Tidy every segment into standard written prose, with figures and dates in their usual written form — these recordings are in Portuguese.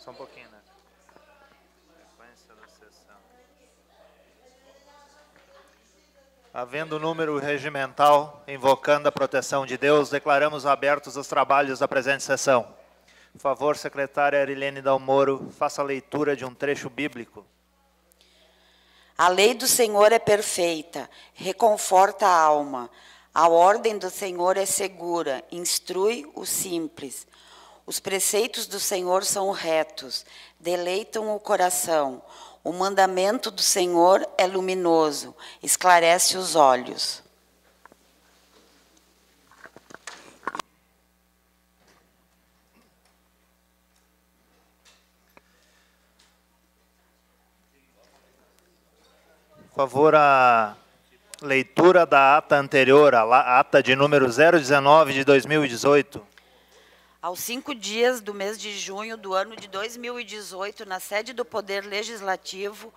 Só um pouquinho, né? Frequência da sessão. Havendo número regimental, invocando a proteção de Deus, declaramos abertos os trabalhos da presente sessão. Por favor, secretária Arilene Dalmoro, faça a leitura de um trecho bíblico. A lei do Senhor é perfeita, reconforta a alma. A ordem do Senhor é segura, instrui o simples. Os preceitos do Senhor são retos, deleitam o coração. O mandamento do Senhor é luminoso, esclarece os olhos. Por favor, a leitura da ata anterior, a ata de número 019 de 2018. Aos 5 dias do mês de junho do ano de 2018, na sede do Poder Legislativo,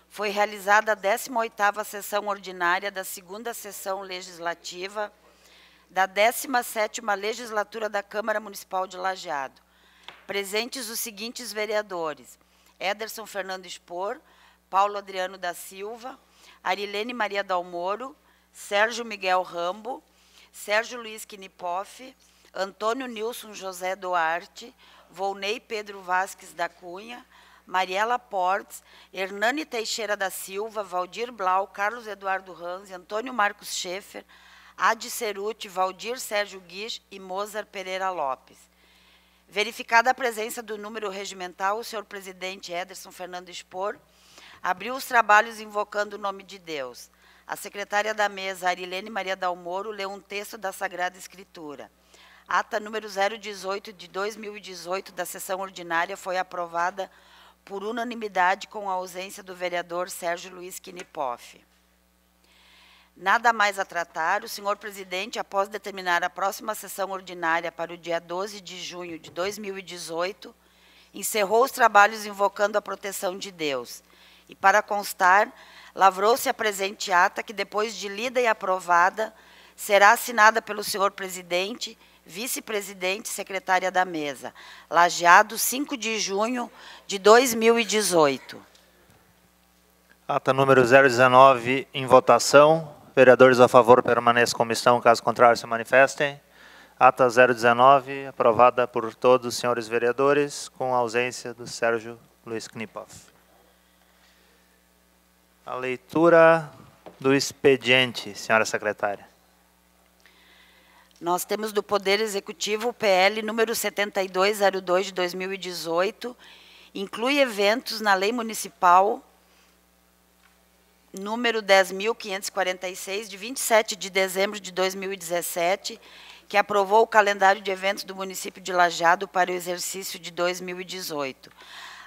foi realizada a 18ª sessão ordinária da 2ª sessão legislativa da 17ª legislatura da Câmara Municipal de Lajeado. Presentes os seguintes vereadores: Ederson Fernando Spor, Paulo Adriano da Silva, Arilene Maria Dalmoro, Sérgio Miguel Rambo, Sérgio Luiz Knipoff, Antônio Nilson José Duarte, Volney Pedro Vasques da Cunha, Mariela Portes, Hernani Teixeira da Silva, Valdir Blau, Carlos Eduardo Ranzi, Antônio Marcos Schaeffer, Adi Ceruti, Valdir Sérgio Guiz e Mozart Pereira Lopes. Verificada a presença do número regimental, o senhor presidente Ederson Fernando Spor abriu os trabalhos invocando o nome de Deus. A secretária da mesa, Arilene Maria Dalmoro, leu um texto da Sagrada Escritura. Ata número 018 de 2018 da sessão ordinária foi aprovada por unanimidade com a ausência do vereador Sérgio Luiz Knipoff. Nada mais a tratar, o senhor presidente, após determinar a próxima sessão ordinária para o dia 12 de junho de 2018, encerrou os trabalhos invocando a proteção de Deus. E, para constar, lavrou-se a presente ata que, depois de lida e aprovada, será assinada pelo senhor presidente, vice-presidente e secretária da mesa. Lajeado, 5 de junho de 2018. Ata número 019 em votação. Vereadores a favor permaneçam como estão, caso contrário se manifestem. Ata 019, aprovada por todos os senhores vereadores, com a ausência do Sérgio Luiz Knipoff. A leitura do expediente, senhora secretária. Nós temos do Poder Executivo o PL número 7202 de 2018, inclui eventos na Lei Municipal número 10.546, de 27 de dezembro de 2017, que aprovou o calendário de eventos do município de Lajeado para o exercício de 2018.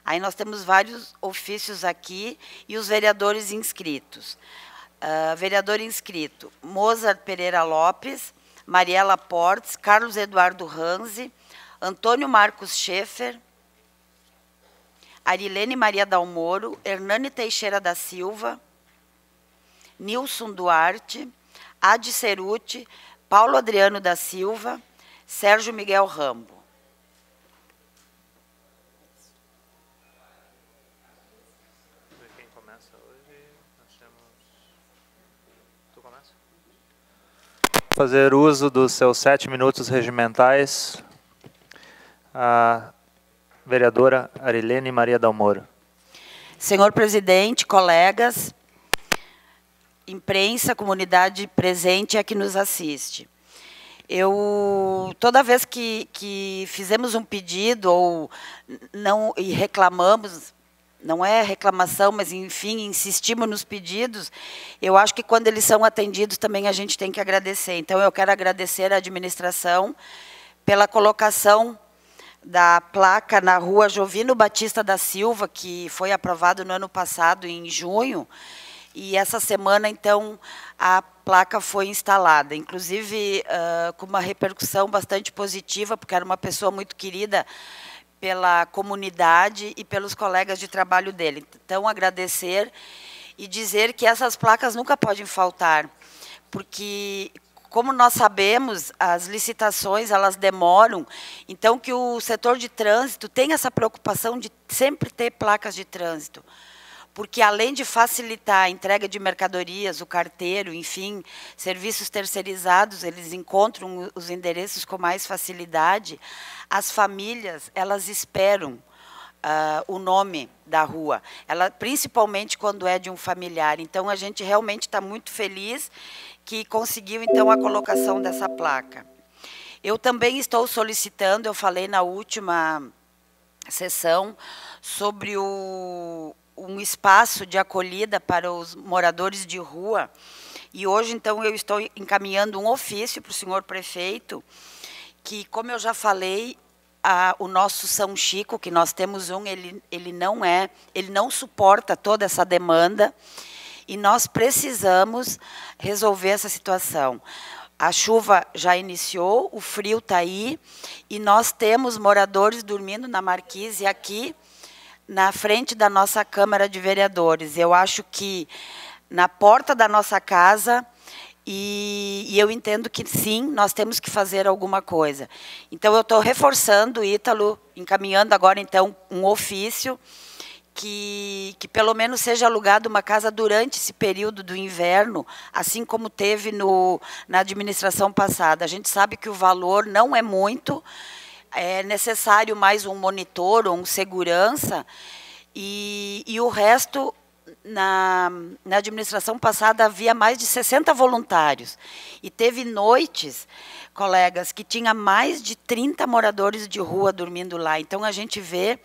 Aí nós temos vários ofícios aqui e os vereadores inscritos. Vereador inscrito, Mozart Pereira Lopes, Mariela Portes, Carlos Eduardo Ranzi, Antônio Marcos Schaeffer, Arilene Maria Dalmoro, Hernani Teixeira da Silva, Nilson Duarte, Adi Ceruti, Paulo Adriano da Silva, Sérgio Miguel Rambo. Quem começa hoje? Nós temos... Tu começa? Fazer uso dos seus 7 minutos regimentais, a vereadora Arilene Maria Dalmoro. Senhor presidente, colegas, imprensa, comunidade presente e a que nos assiste. Toda vez que fizemos um pedido ou não e reclamamos, não é reclamação, mas enfim, insistimos nos pedidos, eu acho que quando eles são atendidos também a gente tem que agradecer. Então eu quero agradecer à administração pela colocação da placa na rua Jovino Batista da Silva, que foi aprovado no ano passado, em junho, e essa semana, então, a placa foi instalada, inclusive com uma repercussão bastante positiva, porque era uma pessoa muito querida pela comunidade e pelos colegas de trabalho dele. Então, agradecer e dizer que essas placas nunca podem faltar, porque como nós sabemos, as licitações, elas demoram, então que o setor de trânsito tem essa preocupação de sempre ter placas de trânsito, porque além de facilitar a entrega de mercadorias, o carteiro, enfim, serviços terceirizados, eles encontram os endereços com mais facilidade, as famílias, elas esperam o nome da rua, principalmente quando é de um familiar. Então, a gente realmente está muito feliz que conseguiu, então, a colocação dessa placa. Eu também estou solicitando, eu falei na última sessão, sobre um espaço de acolhida para os moradores de rua, e hoje, então, eu estou encaminhando um ofício para o senhor prefeito, que, como eu já falei, o nosso São Chico, que nós temos ele não suporta toda essa demanda, e nós precisamos resolver essa situação. A chuva já iniciou, o frio está aí, e nós temos moradores dormindo na marquise aqui, na frente da nossa Câmara de Vereadores. Eu acho que na porta da nossa casa, e eu entendo que, sim, nós temos que fazer alguma coisa. Então, eu estou reforçando, Ítalo, encaminhando agora, então, um ofício que pelo menos seja alugado uma casa durante esse período do inverno, assim como teve na administração passada. A gente sabe que o valor não é muito, é necessário mais um monitor ou um segurança, e o resto... Na administração passada havia mais de 60 voluntários, e teve noites, colegas, que tinha mais de 30 moradores de rua dormindo lá. Então, a gente vê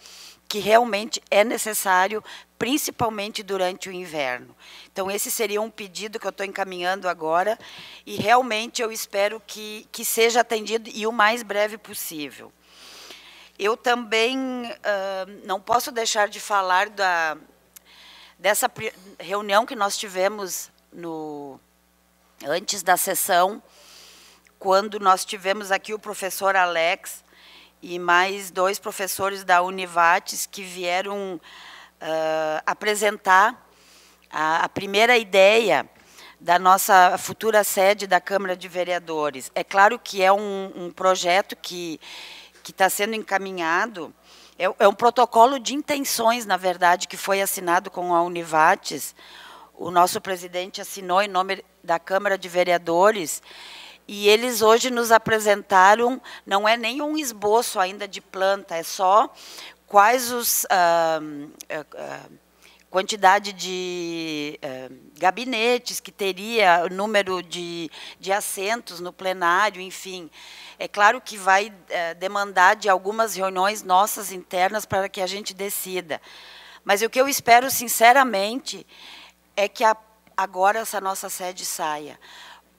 que realmente é necessário, principalmente durante o inverno. Então, esse seria um pedido que eu estou encaminhando agora, e realmente eu espero que seja atendido e o mais breve possível. Eu também não posso deixar de falar dessa reunião que nós tivemos antes da sessão, quando nós tivemos aqui o professor Alex e mais 2 professores da Univates que vieram apresentar a primeira ideia da nossa futura sede da Câmara de Vereadores. É claro que é um projeto que está sendo encaminhado. É um protocolo de intenções, na verdade, que foi assinado com a Univates. O nosso presidente assinou em nome da Câmara de Vereadores, e eles hoje nos apresentaram, não é nem um esboço ainda de planta, é só quais quantidade de gabinetes que teria, o número de assentos no plenário, enfim. É claro que vai demandar de algumas reuniões nossas internas para que a gente decida. Mas o que eu espero, sinceramente, é que agora essa nossa sede saia.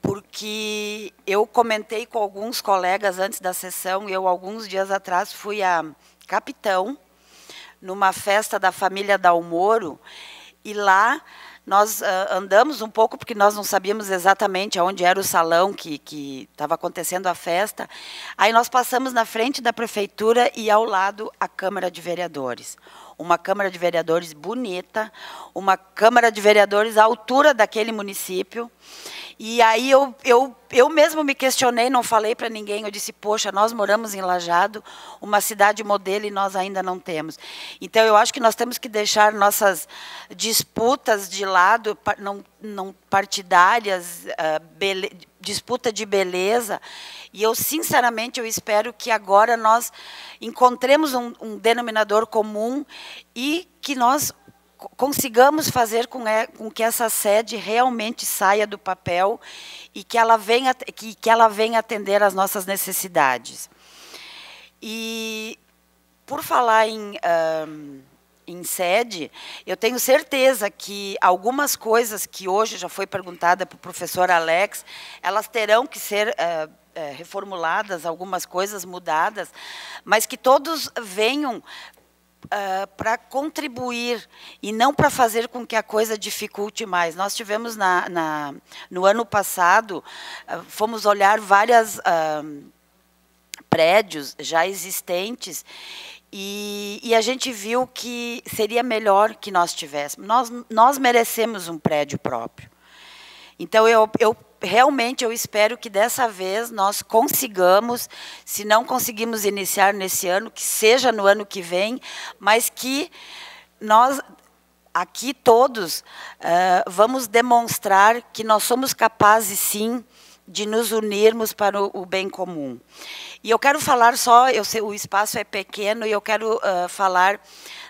Porque eu comentei com alguns colegas antes da sessão, alguns dias atrás, fui a Capitão, numa festa da família Dalmoro, e lá nós andamos um pouco, porque nós não sabíamos exatamente onde era o salão que estava acontecendo a festa. Aí nós passamos na frente da prefeitura e ao lado a Câmara de Vereadores. Uma Câmara de Vereadores bonita, uma Câmara de Vereadores à altura daquele município. E aí eu mesmo me questionei, não falei para ninguém, eu disse, poxa, nós moramos em Lajeado, uma cidade modelo, e nós ainda não temos. Então, eu acho que nós temos que deixar nossas disputas de lado, não partidárias, disputa de beleza, e eu, sinceramente, eu espero que agora nós encontremos um denominador comum e que nós consigamos fazer com que essa sede realmente saia do papel e que ela venha atender às nossas necessidades. E, por falar em sede, eu tenho certeza que algumas coisas que hoje já foi perguntada para o professor Alex, elas terão que ser reformuladas, algumas coisas mudadas, mas que todos venham para contribuir e não para fazer com que a coisa dificulte mais. Nós tivemos no ano passado, fomos olhar vários prédios já existentes e a gente viu que seria melhor que nós tivéssemos. Nós merecemos um prédio próprio. Então, eu realmente espero que dessa vez nós consigamos, se não conseguimos iniciar nesse ano, que seja no ano que vem, mas que nós, aqui todos, vamos demonstrar que nós somos capazes, sim, de nos unirmos para o bem comum. E eu quero falar só, eu sei, o espaço é pequeno, e eu quero falar,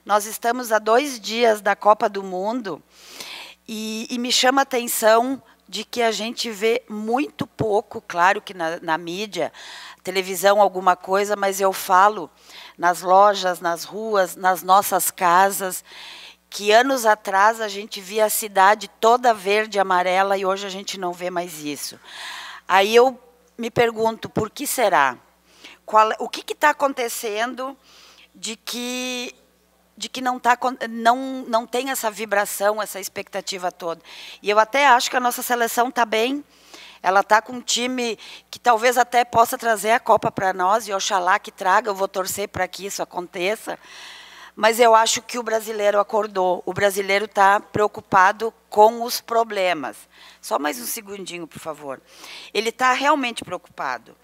nós estamos a 2 dias da Copa do Mundo, e me chama a atenção de que a gente vê muito pouco, claro que na mídia, televisão, alguma coisa, mas eu falo nas lojas, nas ruas, nas nossas casas, que anos atrás a gente via a cidade toda verde e amarela e hoje a gente não vê mais isso. Aí eu me pergunto, por que será? O que está acontecendo de que não tem essa vibração, essa expectativa toda? E eu até acho que a nossa seleção está bem, ela está com um time que talvez até possa trazer a Copa para nós, e oxalá que traga, eu vou torcer para que isso aconteça, mas eu acho que o brasileiro acordou, o brasileiro está preocupado com os problemas. Só mais um segundinho, por favor. Ele está realmente preocupado.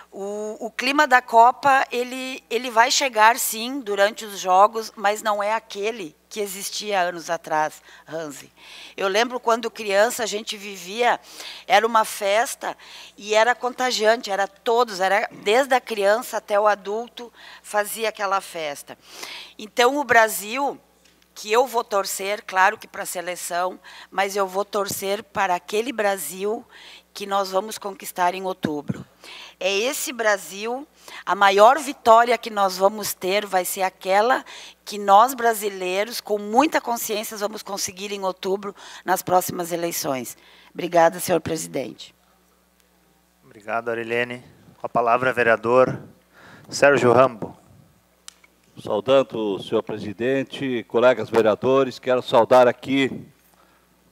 O clima da Copa, ele vai chegar, sim, durante os jogos, mas não é aquele que existia anos atrás, Hansi. Eu lembro quando criança, a gente vivia, era uma festa e era contagiante, era todos, era desde a criança até o adulto, fazia aquela festa. Então, o Brasil, que eu vou torcer, claro que para a seleção, mas eu vou torcer para aquele Brasil que nós vamos conquistar em outubro. É esse Brasil, a maior vitória que nós vamos ter vai ser aquela que nós brasileiros, com muita consciência, vamos conseguir em outubro, nas próximas eleições. Obrigada, senhor presidente. Obrigado, Arilene. Com a palavra, vereador Sérgio Rambo. Saudando o senhor presidente, colegas vereadores, quero saudar aqui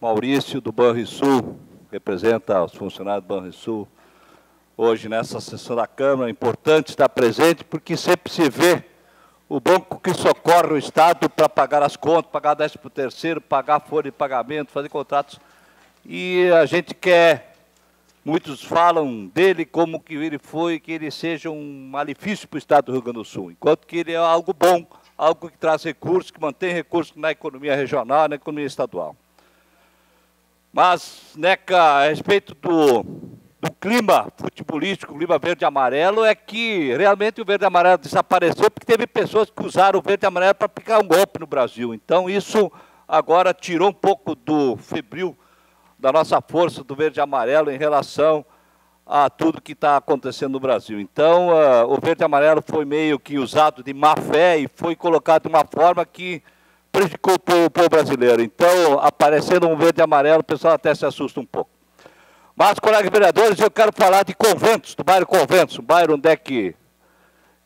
Maurício, do Banrisul, que representa os funcionários do Banrisul, hoje nessa sessão da Câmara. É importante estar presente, porque sempre se vê o banco que socorre o Estado para pagar as contas, pagar 13º, pagar folha de pagamento, fazer contratos. E a gente quer, muitos falam dele como que ele foi, que ele seja um malefício para o Estado do Rio Grande do Sul, enquanto que ele é algo bom, algo que traz recursos, que mantém recursos na economia regional, na economia estadual. Mas, Neca, a respeito do clima futebolístico, o clima verde e amarelo, é que realmente o verde e amarelo desapareceu porque teve pessoas que usaram o verde e amarelo para aplicar um golpe no Brasil. Então, isso agora tirou um pouco do febril da nossa força do verde e amarelo em relação a tudo que está acontecendo no Brasil. Então, o verde e amarelo foi meio que usado de má fé e foi colocado de uma forma que prejudicou o povo brasileiro. Então, aparecendo um verde e amarelo, o pessoal até se assusta um pouco. Mas, colegas vereadores, eu quero falar de Conventos, do bairro Conventos, um bairro onde é que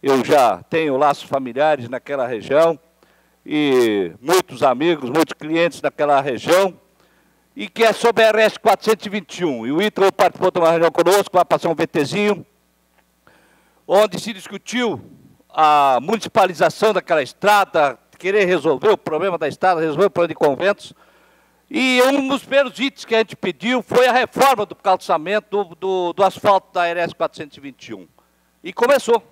eu já tenho laços familiares naquela região, e muitos amigos, muitos clientes naquela região, e que é sobre a RS 421. E o Ítalo participou de uma reunião conosco, vai passar um VTzinho, onde se discutiu a municipalização daquela estrada, querer resolver o problema da estrada, resolver o problema de Conventos. E um dos primeiros itens que a gente pediu foi a reforma do calçamento do asfalto da RS 421. E começou.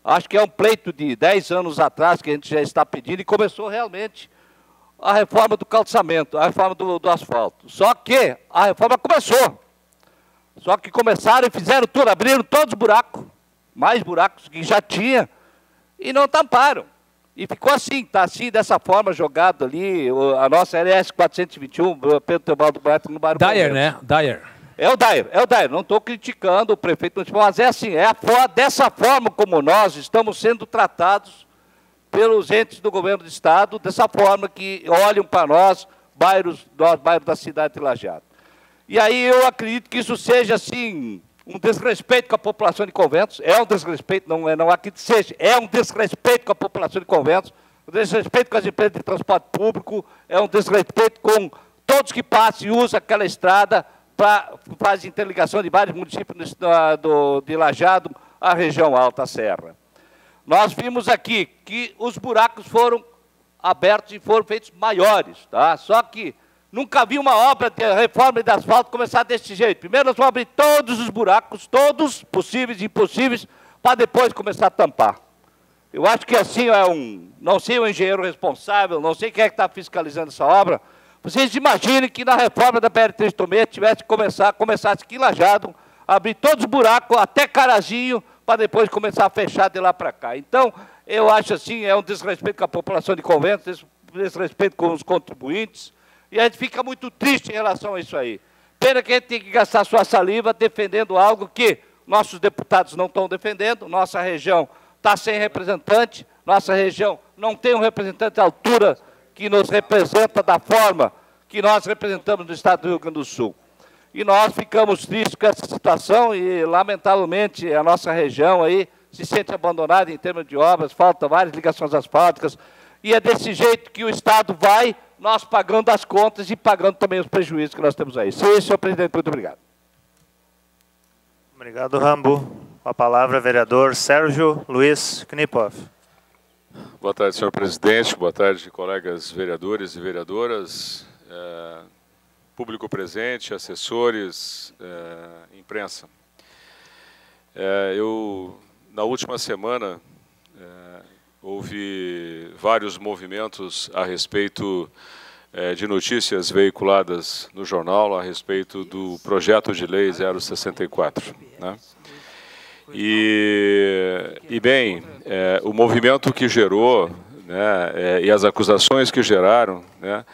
Acho que é um pleito de 10 anos atrás que a gente já está pedindo, e começou realmente a reforma do calçamento, a reforma do asfalto. Só que a reforma começou. Só que começaram e fizeram tudo, abriram todos os buracos, mais buracos que já tinha, e não tamparam. E ficou assim, está assim, dessa forma, jogado ali, a nossa LS 421, Pedro Teobaldo Barreto, no bairro Dyer, Conventos. né? Dyer. É o Dyer, não estou criticando o prefeito municipal, mas é assim, dessa forma como nós estamos sendo tratados pelos entes do governo do Estado, dessa forma que olham para nós, bairros da cidade de Lajeado. E aí eu acredito que isso seja, assim, um desrespeito com a população de Conventos, é um desrespeito, não acredito que seja, é um desrespeito com a população de Conventos, um desrespeito com as empresas de transporte público, é um desrespeito com todos que passam e usam aquela estrada para fazer interligação de vários municípios de Lajeado à região Alta Serra. Nós vimos aqui que os buracos foram abertos e foram feitos maiores, tá? Só que Nunca vi uma obra de reforma de asfalto começar desse jeito. Primeiro nós vamos abrir todos os buracos, todos possíveis e impossíveis, para depois começar a tampar. Eu acho que assim não sei o engenheiro responsável, não sei quem é que está fiscalizando essa obra. Vocês imaginem que na reforma da BR-386 tivesse que começasse aqui em Lajeado, abrir todos os buracos, até Carazinho, para depois começar a fechar de lá para cá. Então, eu acho assim, é um desrespeito com a população de Convento, desrespeito com os contribuintes, e a gente fica muito triste em relação a isso aí. Pena que a gente tem que gastar sua saliva defendendo algo que nossos deputados não estão defendendo, nossa região está sem representante, nossa região não tem um representante à altura que nos representa da forma que nós representamos no estado do Rio Grande do Sul. E nós ficamos tristes com essa situação e, lamentavelmente, a nossa região aí se sente abandonada em termos de obras, faltam várias ligações asfálticas, e é desse jeito que o Estado vai, nós pagando as contas e pagando também os prejuízos que nós temos aí. Sim, senhor presidente, muito obrigado. Obrigado, Rambo. Com a palavra, vereador Sérgio Luiz Knipoff. Boa tarde, senhor presidente. Boa tarde, colegas vereadores e vereadoras, público presente, assessores, imprensa. Na última semana, houve vários movimentos a respeito de notícias veiculadas no jornal a respeito do projeto de lei 064, né? Bem, o movimento que gerou, né, e as acusações que geraram, né,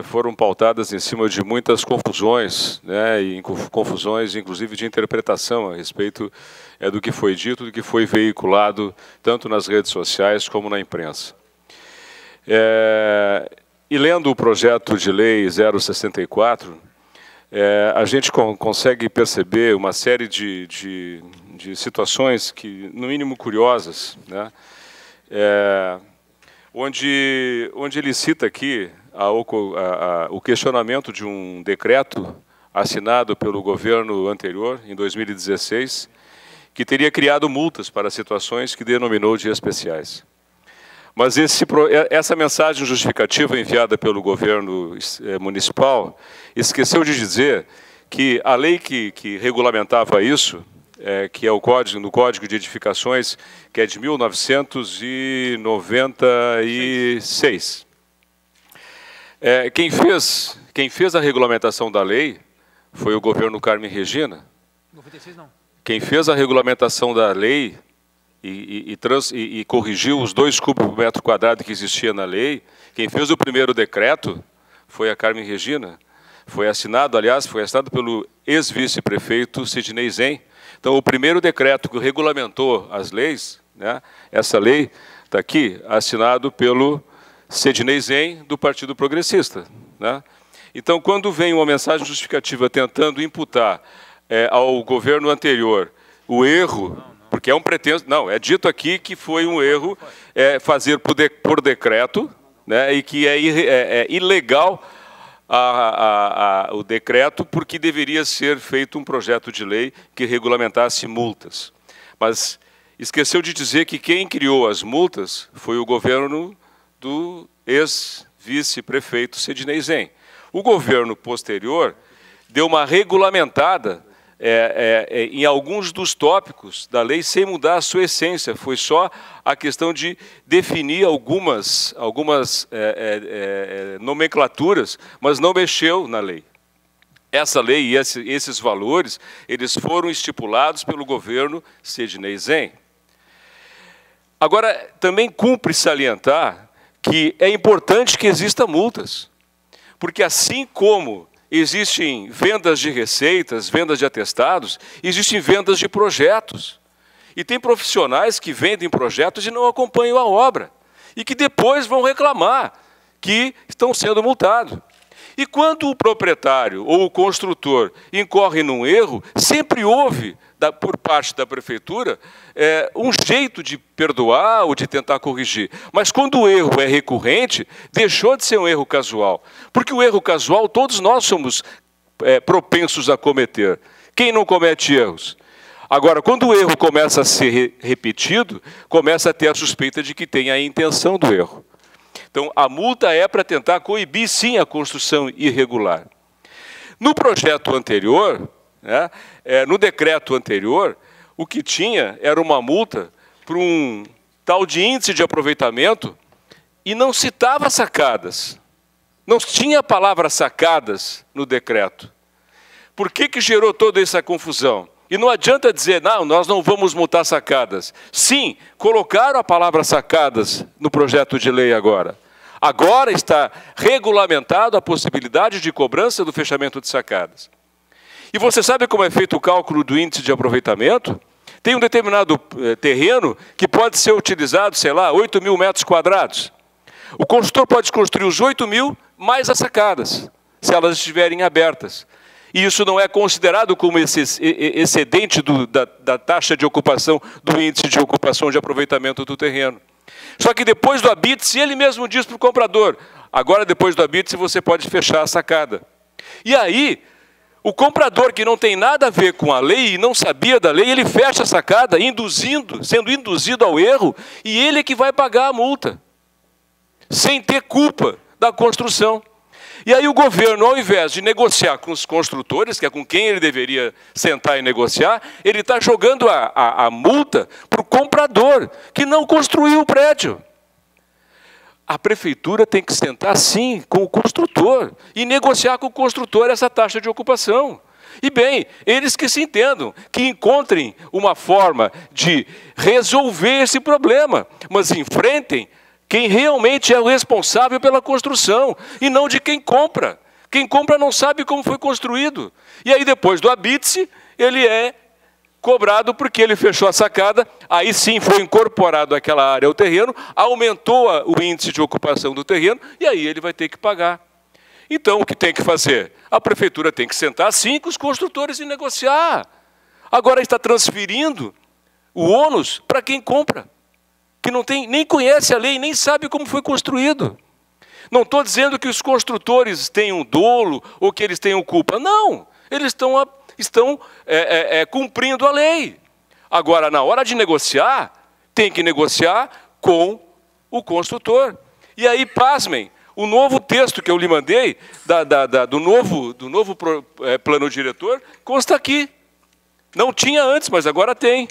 foram pautadas em cima de muitas confusões, né, e confusões, inclusive, de interpretação a respeito do que foi dito, do que foi veiculado, tanto nas redes sociais como na imprensa. E lendo o projeto de lei 064, a gente consegue perceber uma série de situações que, no mínimo, curiosas, né? Onde ele cita aqui o questionamento de um decreto assinado pelo governo anterior, em 2016, que teria criado multas para situações que denominou de especiais. Mas essa mensagem justificativa enviada pelo governo municipal esqueceu de dizer que a lei que regulamentava isso, que é no Código de Edificações, que é de 1996. Quem fez a regulamentação da lei foi o governo Carmen Regina. 96 não. Quem fez a regulamentação da lei e corrigiu os 2 cúbicos por metro quadrado que existia na lei, quem fez o primeiro decreto foi a Carmen Regina. Foi assinado pelo ex-vice-prefeito Sidney Zen. Então, o primeiro decreto que regulamentou as leis, né, essa lei está aqui, assinado pelo Sidney Zen, do Partido Progressista, né? Então, quando vem uma mensagem justificativa tentando imputar ao governo anterior o erro, porque é um pretenso... Não, é dito aqui que foi um erro fazer por decreto, né, e que é ilegal o decreto, porque deveria ser feito um projeto de lei que regulamentasse multas. Mas esqueceu de dizer que quem criou as multas foi o governo do ex-vice-prefeito Sidney Zen. O governo posterior deu uma regulamentada em alguns dos tópicos da lei sem mudar a sua essência. Foi só a questão de definir algumas nomenclaturas, mas não mexeu na lei. Essa lei e esses valores, eles foram estipulados pelo governo Sidney Zen. Agora, também cumpre salientar que é importante que existam multas, porque assim como existem vendas de receitas, vendas de atestados, existem vendas de projetos. E tem profissionais que vendem projetos e não acompanham a obra, e que depois vão reclamar que estão sendo multados. E quando o proprietário ou o construtor incorre num erro, sempre houve, por parte da prefeitura, um jeito de perdoar ou de tentar corrigir. Mas quando o erro é recorrente, deixou de ser um erro casual. Porque o erro casual, todos nós somos propensos a cometer. Quem não comete erros? Agora, quando o erro começa a ser repetido, começa a ter a suspeita de que tem a intenção do erro. Então, a multa é para tentar coibir, sim, a construção irregular. No projeto anterior, né, no decreto anterior, o que tinha era uma multa para um tal de índice de aproveitamento e não citava sacadas. Não tinha a palavra sacadas no decreto. Por que gerou toda essa confusão? E não adianta dizer, não, nós não vamos multar sacadas. Sim, colocaram a palavra sacadas no projeto de lei agora. Agora está regulamentado a possibilidade de cobrança do fechamento de sacadas. E você sabe como é feito o cálculo do índice de aproveitamento? Tem um determinado terreno que pode ser utilizado, sei lá, 8.000 metros quadrados. O construtor pode construir os 8.000 mais as sacadas, se elas estiverem abertas. E isso não é considerado como excedente da taxa de ocupação, do índice de ocupação de aproveitamento do terreno. Só que depois do habite-se, ele mesmo diz para o comprador, agora depois do habite-se você pode fechar a sacada. E aí, o comprador que não tem nada a ver com a lei e não sabia da lei, ele fecha a sacada, sendo induzido ao erro, e ele é que vai pagar a multa, sem ter culpa da construção. E aí o governo, ao invés de negociar com os construtores, que é com quem ele deveria sentar e negociar, ele está jogando a multa para o comprador, que não construiu o prédio. A prefeitura tem que sentar, sim, com o construtor e negociar com o construtor essa taxa de ocupação. E bem, eles que se entendam, que encontrem uma forma de resolver esse problema, mas enfrentem quem realmente é o responsável pela construção, e não de quem compra. Quem compra não sabe como foi construído. E aí, depois do habite-se, ele é cobrado porque ele fechou a sacada, aí sim foi incorporado àquela área ao terreno, aumentou o índice de ocupação do terreno, e aí ele vai ter que pagar. Então, o que tem que fazer? A prefeitura tem que sentar, sim, com os construtores e negociar. Agora está transferindo o ônus para quem compra, que não tem, nem conhece a lei, nem sabe como foi construído. Não estou dizendo que os construtores tenham dolo ou que eles tenham culpa. Não, eles estão cumprindo a lei. Agora, na hora de negociar, tem que negociar com o construtor. E aí, pasmem, o novo texto que eu lhe mandei, do novo plano diretor, consta aqui. Não tinha antes, mas agora tem.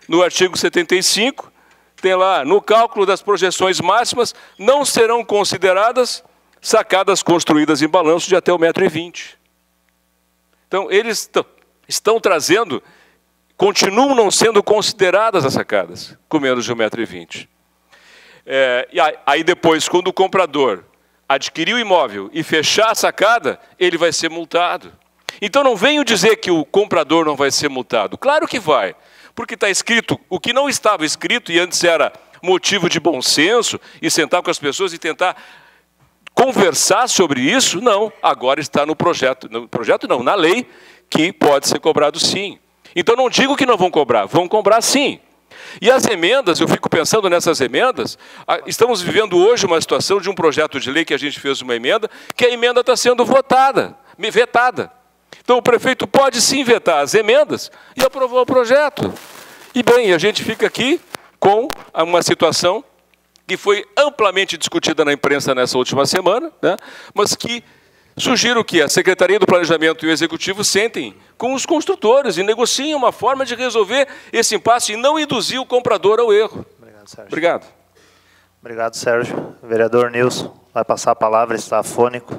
No artigo 75, tem lá, no cálculo das projeções máximas, não serão consideradas sacadas construídas em balanço de até 1,20 m. Então, eles estão trazendo, continuam não sendo consideradas as sacadas, com menos de 1,20 m. E aí depois, quando o comprador adquirir o imóvel e fechar a sacada, ele vai ser multado. Então, não venho dizer que o comprador não vai ser multado. Claro que vai. Porque está escrito o que não estava escrito, e antes era motivo de bom senso, e sentar com as pessoas e tentar conversar sobre isso, não. Agora está no projeto não, na lei, que pode ser cobrado sim. Então não digo que não vão cobrar sim. E as emendas, eu fico pensando nessas emendas, estamos vivendo hoje uma situação de um projeto de lei que a gente fez uma emenda, que a emenda está sendo vetada. Então, o prefeito pode sim vetar as emendas e aprovar o projeto. E, bem, a gente fica aqui com uma situação que foi amplamente discutida na imprensa nessa última semana, né, mas que sugiro que a Secretaria do Planejamento e o Executivo sentem com os construtores e negociem uma forma de resolver esse impasse e não induzir o comprador ao erro. Obrigado, Sérgio. Obrigado. Obrigado, Sérgio. Vereador Nilson, vai passar a palavra, está afônico.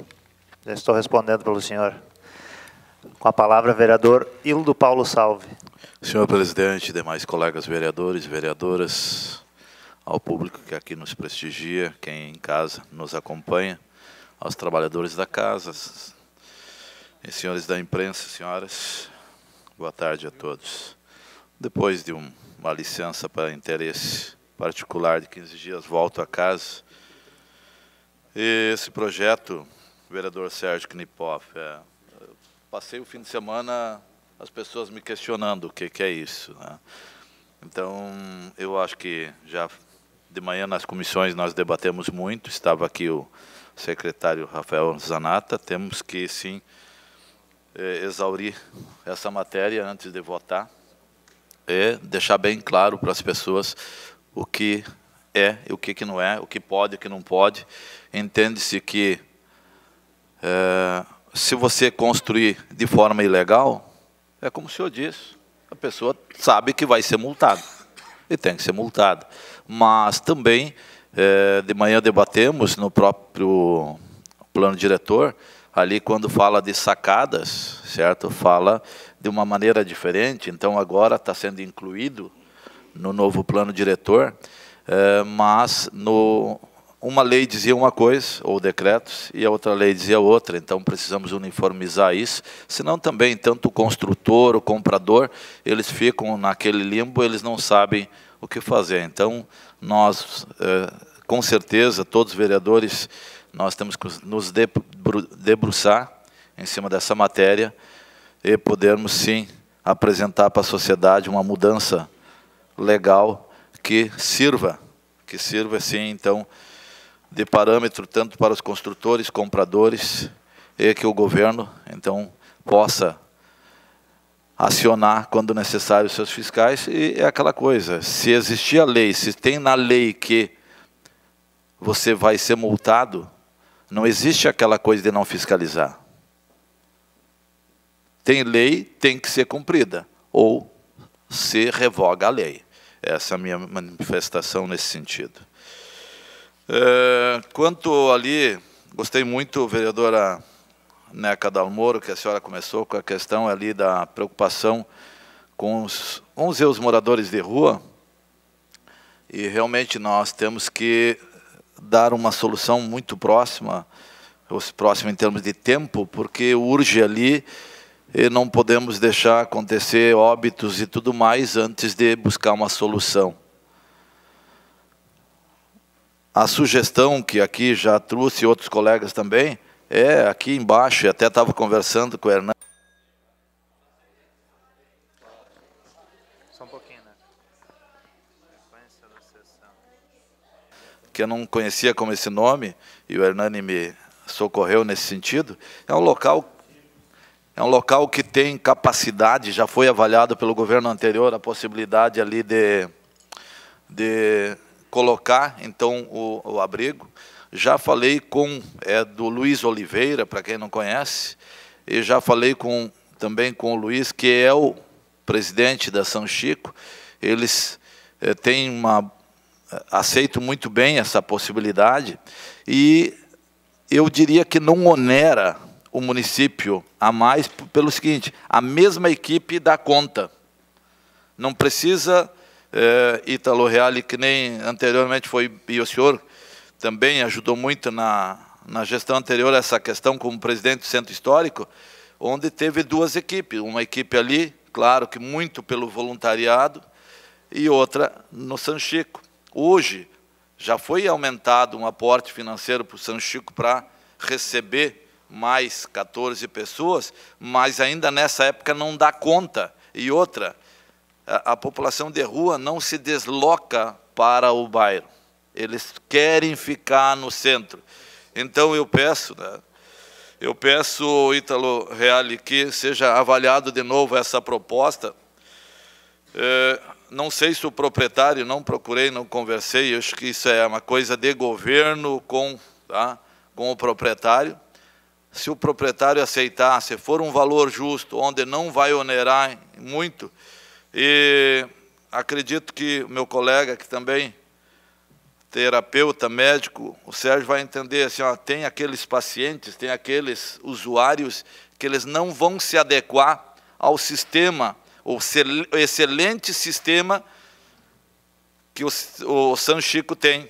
Já estou respondendo pelo senhor. Com a palavra, vereador Hildo Paulo Salve. Senhor presidente, demais colegas vereadores e vereadoras, ao público que aqui nos prestigia, quem em casa nos acompanha, aos trabalhadores da casa, e senhores da imprensa, senhoras, boa tarde a todos. Depois de uma licença para interesse particular de 15 dias, volto a casa. E esse projeto, vereador Sérgio Knipoff, passei o fim de semana as pessoas me questionando o que é isso, né? Então, eu acho que já de manhã nas comissões nós debatemos muito, estava aqui o secretário Rafael Zanata, temos que, sim, exaurir essa matéria antes de votar e deixar bem claro para as pessoas o que é e o que não é, o que pode e o que não pode. Entende-se que se você construir de forma ilegal, é como o senhor disse, a pessoa sabe que vai ser multada e tem que ser multada. Mas também, de manhã debatemos no próprio plano diretor, ali quando fala de sacadas, certo? Fala de uma maneira diferente, então agora está sendo incluído no novo plano diretor, mas uma lei dizia uma coisa, ou decretos, e a outra lei dizia outra, então precisamos uniformizar isso, senão também tanto o construtor, o comprador, eles ficam naquele limbo, eles não sabem o que fazer. Então, nós, com certeza, todos os vereadores, nós temos que nos debruçar em cima dessa matéria e podermos, sim, apresentar para a sociedade uma mudança legal que sirva, sim, então, de parâmetro tanto para os construtores, compradores, e que o governo, então, possa acionar, quando necessário, os seus fiscais. E é aquela coisa, se existir a lei, se tem na lei que você vai ser multado, não existe aquela coisa de não fiscalizar. Tem lei, tem que ser cumprida, ou se revoga a lei. Essa é a minha manifestação nesse sentido. Quanto ali, gostei muito, vereadora Neca Dalmoro, que a senhora começou com a questão ali da preocupação com os moradores de rua, e realmente nós temos que dar uma solução muito próxima em termos de tempo, porque urge ali, e não podemos deixar acontecer óbitos e tudo mais antes de buscar uma solução. A sugestão que aqui já trouxe outros colegas também, aqui embaixo, e até estava conversando com o Hernani. Só um pouquinho, né? Sequência da sessão. Que eu não conhecia como esse nome, e o Hernani me socorreu nesse sentido. É um local que tem capacidade, já foi avaliado pelo governo anterior, a possibilidade ali de colocar, então, o abrigo. Já falei do Luiz Oliveira, para quem não conhece, e já falei também com o Luiz, que é o presidente da São Chico. Eles aceitam muito bem essa possibilidade, e eu diria que não onera o município a mais, pelo seguinte, a mesma equipe dá conta. Não precisa, Ítalo Reale, que nem anteriormente foi, e o senhor também ajudou muito na gestão anterior essa questão como presidente do Centro Histórico, onde teve duas equipes, uma equipe ali, claro que muito pelo voluntariado, e outra no São Chico. Hoje, já foi aumentado um aporte financeiro para o São Chico para receber mais 14 pessoas, mas ainda nessa época não dá conta. E outra, a população de rua não se desloca para o bairro. Eles querem ficar no centro. Então eu peço, Ítalo Reale, que seja avaliado de novo essa proposta. Não sei se o proprietário, não procurei, não conversei, eu acho que isso é uma coisa de governo com o proprietário. Se o proprietário aceitar, se for um valor justo, onde não vai onerar muito, e acredito que o meu colega, que também terapeuta, médico, o Sérgio vai entender, assim, tem aqueles pacientes, tem aqueles usuários que eles não vão se adequar ao sistema, o excelente sistema que o São Chico tem.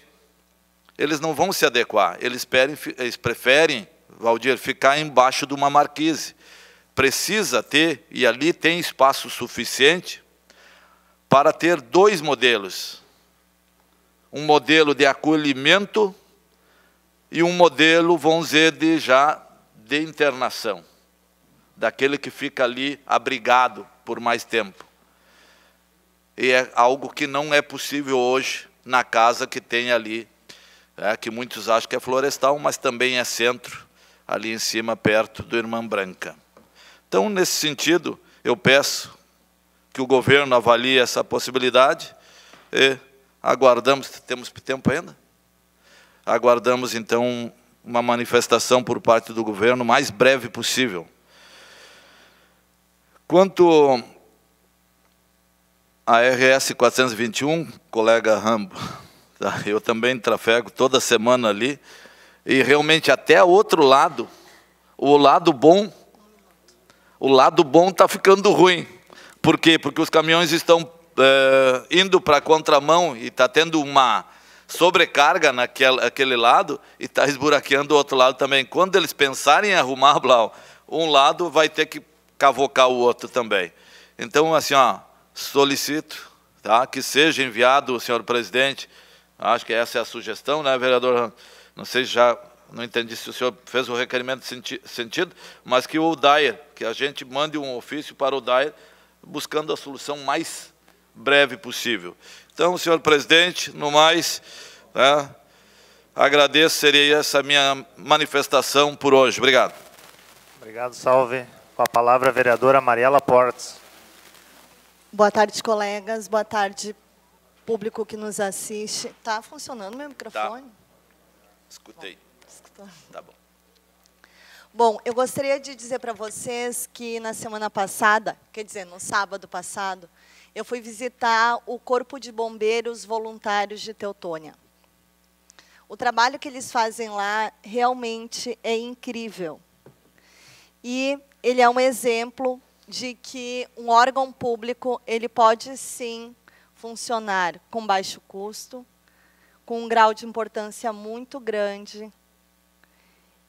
Eles não vão se adequar, eles preferem, Valdir, ficar embaixo de uma marquise. Precisa ter, e ali tem espaço suficiente, para ter dois modelos. Um modelo de acolhimento e um modelo, vamos dizer, de internação. Daquele que fica ali abrigado por mais tempo. E é algo que não é possível hoje na casa que tem ali, que muitos acham que é florestal, mas também é centro, ali em cima, perto do Irmã Branca. Então, nesse sentido, eu peço que o governo avalie essa possibilidade e aguardamos, temos tempo ainda? Aguardamos, então, uma manifestação por parte do governo o mais breve possível. Quanto à RS 421, colega Rambo, tá? Eu também trafego toda semana ali, e realmente até o outro lado, o lado bom está ficando ruim. Por quê? Porque os caminhões estão indo para a contramão e está tendo uma sobrecarga naquele lado e está esburaqueando o outro lado também. Quando eles pensarem em arrumar, Blau, um lado vai ter que cavocar o outro também. Então, assim, ó, solicito, tá, que seja enviado, senhor presidente, acho que essa é a sugestão, né, vereador? Não sei, já não entendi se o senhor fez o requerimento sentido, mas que o DAER, que a gente mande um ofício para o DAER, buscando a solução mais breve possível. Então, senhor presidente, no mais, né, agradeço, seria essa minha manifestação por hoje. Obrigado. Obrigado, Salve. Com a palavra a vereadora Mariela Portes. Boa tarde, colegas. Boa tarde, público que nos assiste. Está funcionando meu microfone? Tá. Escutei. Tá bom. Bom, eu gostaria de dizer para vocês que na semana passada, quer dizer, no sábado passado, eu fui visitar o Corpo de Bombeiros Voluntários de Teutônia. O trabalho que eles fazem lá realmente é incrível. E ele é um exemplo de que um órgão público ele pode, sim, funcionar com baixo custo, com um grau de importância muito grande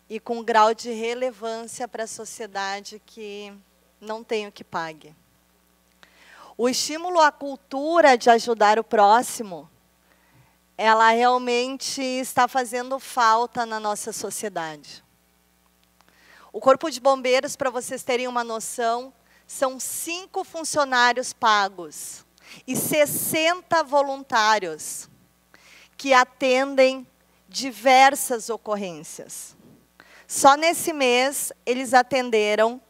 e com um grau de relevância para a sociedade que não tem o que pague. O estímulo à cultura de ajudar o próximo, ela realmente está fazendo falta na nossa sociedade. O Corpo de Bombeiros, para vocês terem uma noção, são 5 funcionários pagos e 60 voluntários que atendem diversas ocorrências. Só nesse mês, eles atenderam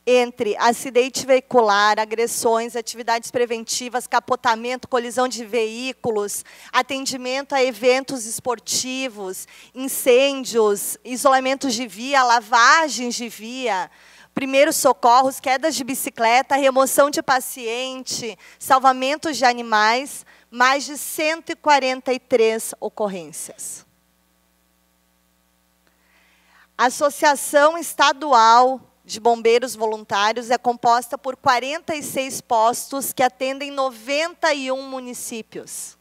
entre acidente veicular, agressões, atividades preventivas, capotamento, colisão de veículos, atendimento a eventos esportivos, incêndios, isolamentos de via, lavagens de via, primeiros socorros, quedas de bicicleta, remoção de paciente, salvamentos de animais, mais de 143 ocorrências. A Associação Estadual de Bombeiros Voluntários é composta por 46 postos que atendem 91 municípios.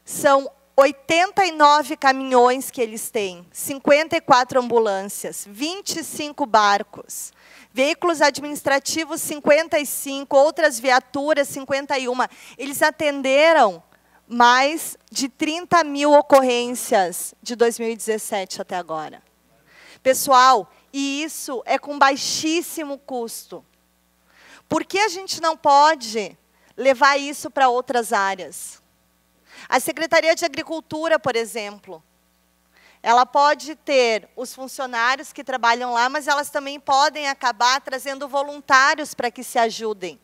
São 89 caminhões que eles têm, 54 ambulâncias, 25 barcos, veículos administrativos 55, outras viaturas 51. Eles atenderam mais de 30 mil ocorrências de 2017 até agora. Pessoal, e isso é com baixíssimo custo. Por que a gente não pode levar isso para outras áreas? A Secretaria de Agricultura, por exemplo, ela pode ter os funcionários que trabalham lá, mas elas também podem acabar trazendo voluntários para que se ajudem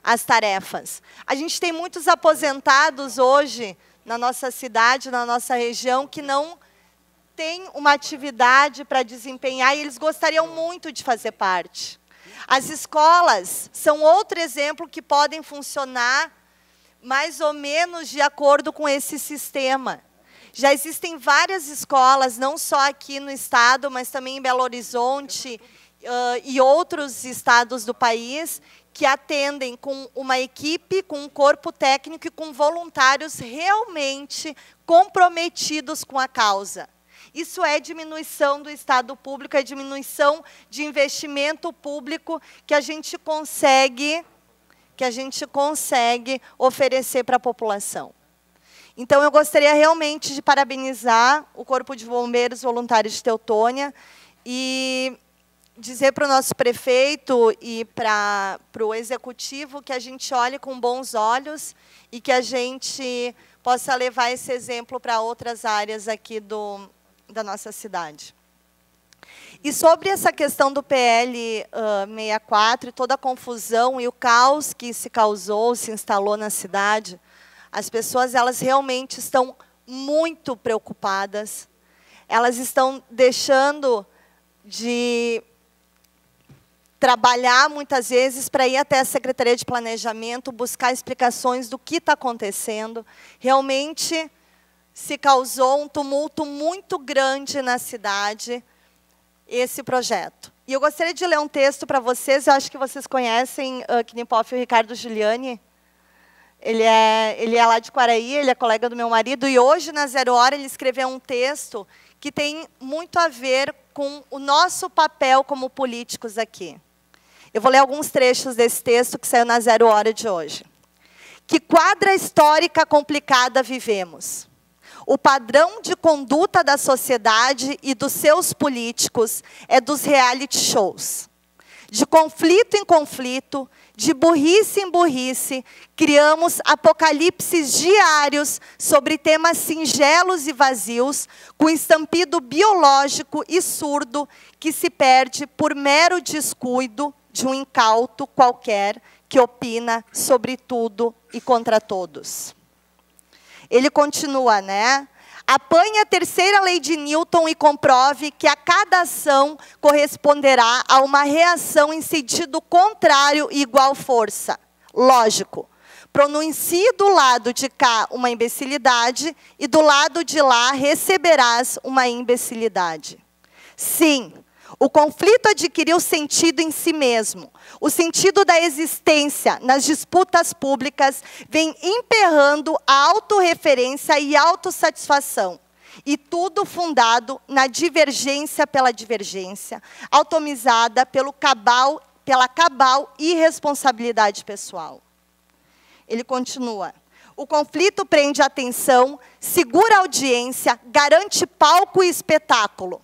às tarefas. A gente tem muitos aposentados hoje na nossa cidade, na nossa região, que não têm uma atividade para desempenhar e eles gostariam muito de fazer parte. As escolas são outro exemplo que podem funcionar mais ou menos de acordo com esse sistema. Já existem várias escolas, não só aqui no estado, mas também em Belo Horizonte e outros estados do país, que atendem com uma equipe, com um corpo técnico e com voluntários realmente comprometidos com a causa. Isso é diminuição do Estado público, é diminuição de investimento público que a gente consegue oferecer para a população. Então, eu gostaria realmente de parabenizar o Corpo de Bombeiros Voluntários de Teutônia e dizer para o nosso prefeito e para o executivo que a gente olhe com bons olhos e que a gente possa levar esse exemplo para outras áreas aqui da nossa cidade. E sobre essa questão do PL 64 e toda a confusão e o caos que se causou, se instalou na cidade, as pessoas elas realmente estão muito preocupadas. Elas estão deixando de trabalhar muitas vezes para ir até a Secretaria de Planejamento, buscar explicações do que está acontecendo. Realmente se causou um tumulto muito grande na cidade, esse projeto. E eu gostaria de ler um texto para vocês, eu acho que vocês conhecem Knipoff e o Ricardo Giuliani. Ele é lá de Quaraí, ele é colega do meu marido, e hoje, na Zero Hora, ele escreveu um texto que tem muito a ver com o nosso papel como políticos aqui. Eu vou ler alguns trechos desse texto que saiu na Zero Hora de hoje. Que quadra histórica complicada vivemos. O padrão de conduta da sociedade e dos seus políticos é dos reality shows. De conflito em conflito, de burrice em burrice, criamos apocalipses diários sobre temas singelos e vazios, com estampido biológico e surdo que se perde por mero descuido de um incauto qualquer que opina sobre tudo e contra todos. Ele continua, né? Apanhe a terceira lei de Newton e comprove que a cada ação corresponderá a uma reação em sentido contrário e igual força. Lógico. Pronuncie do lado de cá uma imbecilidade e do lado de lá receberás uma imbecilidade. Sim, o conflito adquiriu sentido em si mesmo. O sentido da existência nas disputas públicas vem emperrando a autorreferência e autossatisfação. E tudo fundado na divergência pela divergência, atomizada pela cabal irresponsabilidade pessoal. Ele continua. O conflito prende a atenção, segura a audiência, garante palco e espetáculo.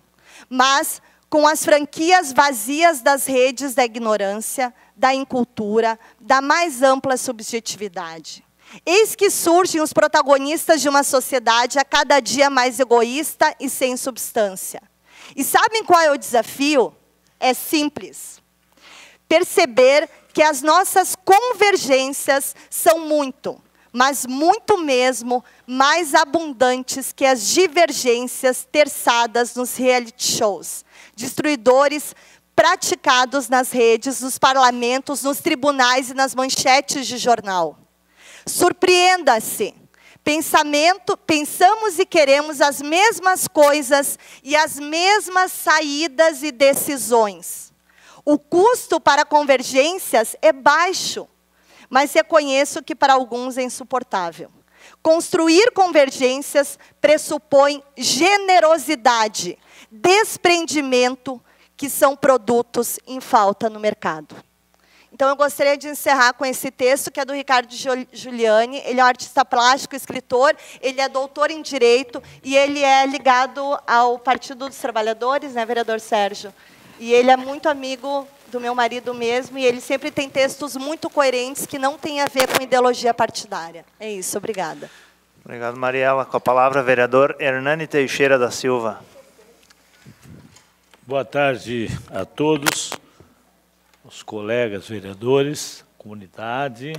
Mas com as franquias vazias das redes da ignorância, da incultura, da mais ampla subjetividade. Eis que surgem os protagonistas de uma sociedade a cada dia mais egoísta e sem substância. E sabem qual é o desafio? É simples. Perceber que as nossas convergências são muito, mas muito mesmo, mais abundantes que as divergências terçadas nos reality shows, destruidores praticados nas redes, nos parlamentos, nos tribunais e nas manchetes de jornal. Surpreenda-se. Pensamos e queremos as mesmas coisas e as mesmas saídas e decisões. O custo para convergências é baixo, mas reconheço que para alguns é insuportável. Construir convergências pressupõe generosidade, desprendimento, que são produtos em falta no mercado. Então, eu gostaria de encerrar com esse texto, que é do Ricardo Giuliani. Ele é um artista plástico, escritor, ele é doutor em Direito, e ele é ligado ao Partido dos Trabalhadores, né, vereador Sérgio? E ele é muito amigo do meu marido mesmo, e ele sempre tem textos muito coerentes que não têm a ver com ideologia partidária. É isso, obrigada. Obrigado, Mariela. Com a palavra, vereador Hernani Teixeira da Silva. Boa tarde a todos, os colegas vereadores, comunidade,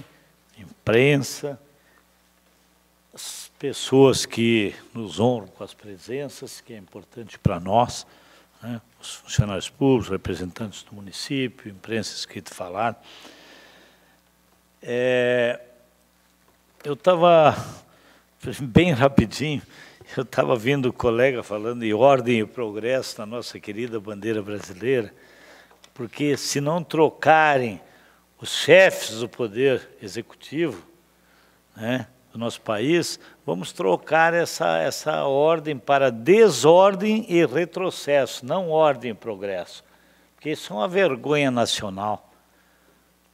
imprensa, as pessoas que nos honram com as presenças, que é importante para nós, né? Os funcionários públicos, representantes do município, imprensa escrita e falada. Eu estava, bem rapidinho, eu estava vendo o colega falando em ordem e progresso na nossa querida bandeira brasileira, porque se não trocarem os chefes do poder executivo, né, do nosso país, vamos trocar essa ordem para desordem e retrocesso, não ordem e progresso. Porque isso é uma vergonha nacional.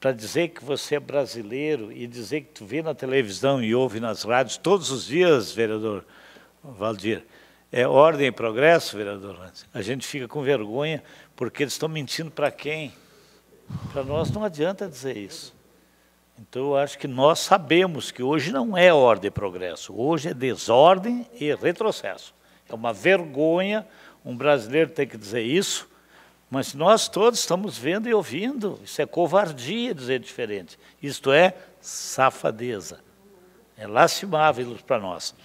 Para dizer que você é brasileiro e dizer que tu vê na televisão e ouve nas rádios todos os dias, vereador Valdir, é ordem e progresso, vereador Lance. A gente fica com vergonha porque eles estão mentindo para quem? Para nós não adianta dizer isso. Então, eu acho que nós sabemos que hoje não é ordem e progresso, hoje é desordem e retrocesso. É uma vergonha um brasileiro ter que dizer isso, Mas nós todos estamos vendo e ouvindo. Isso é covardia dizer diferente. Isto é safadeza. É lastimável para nós.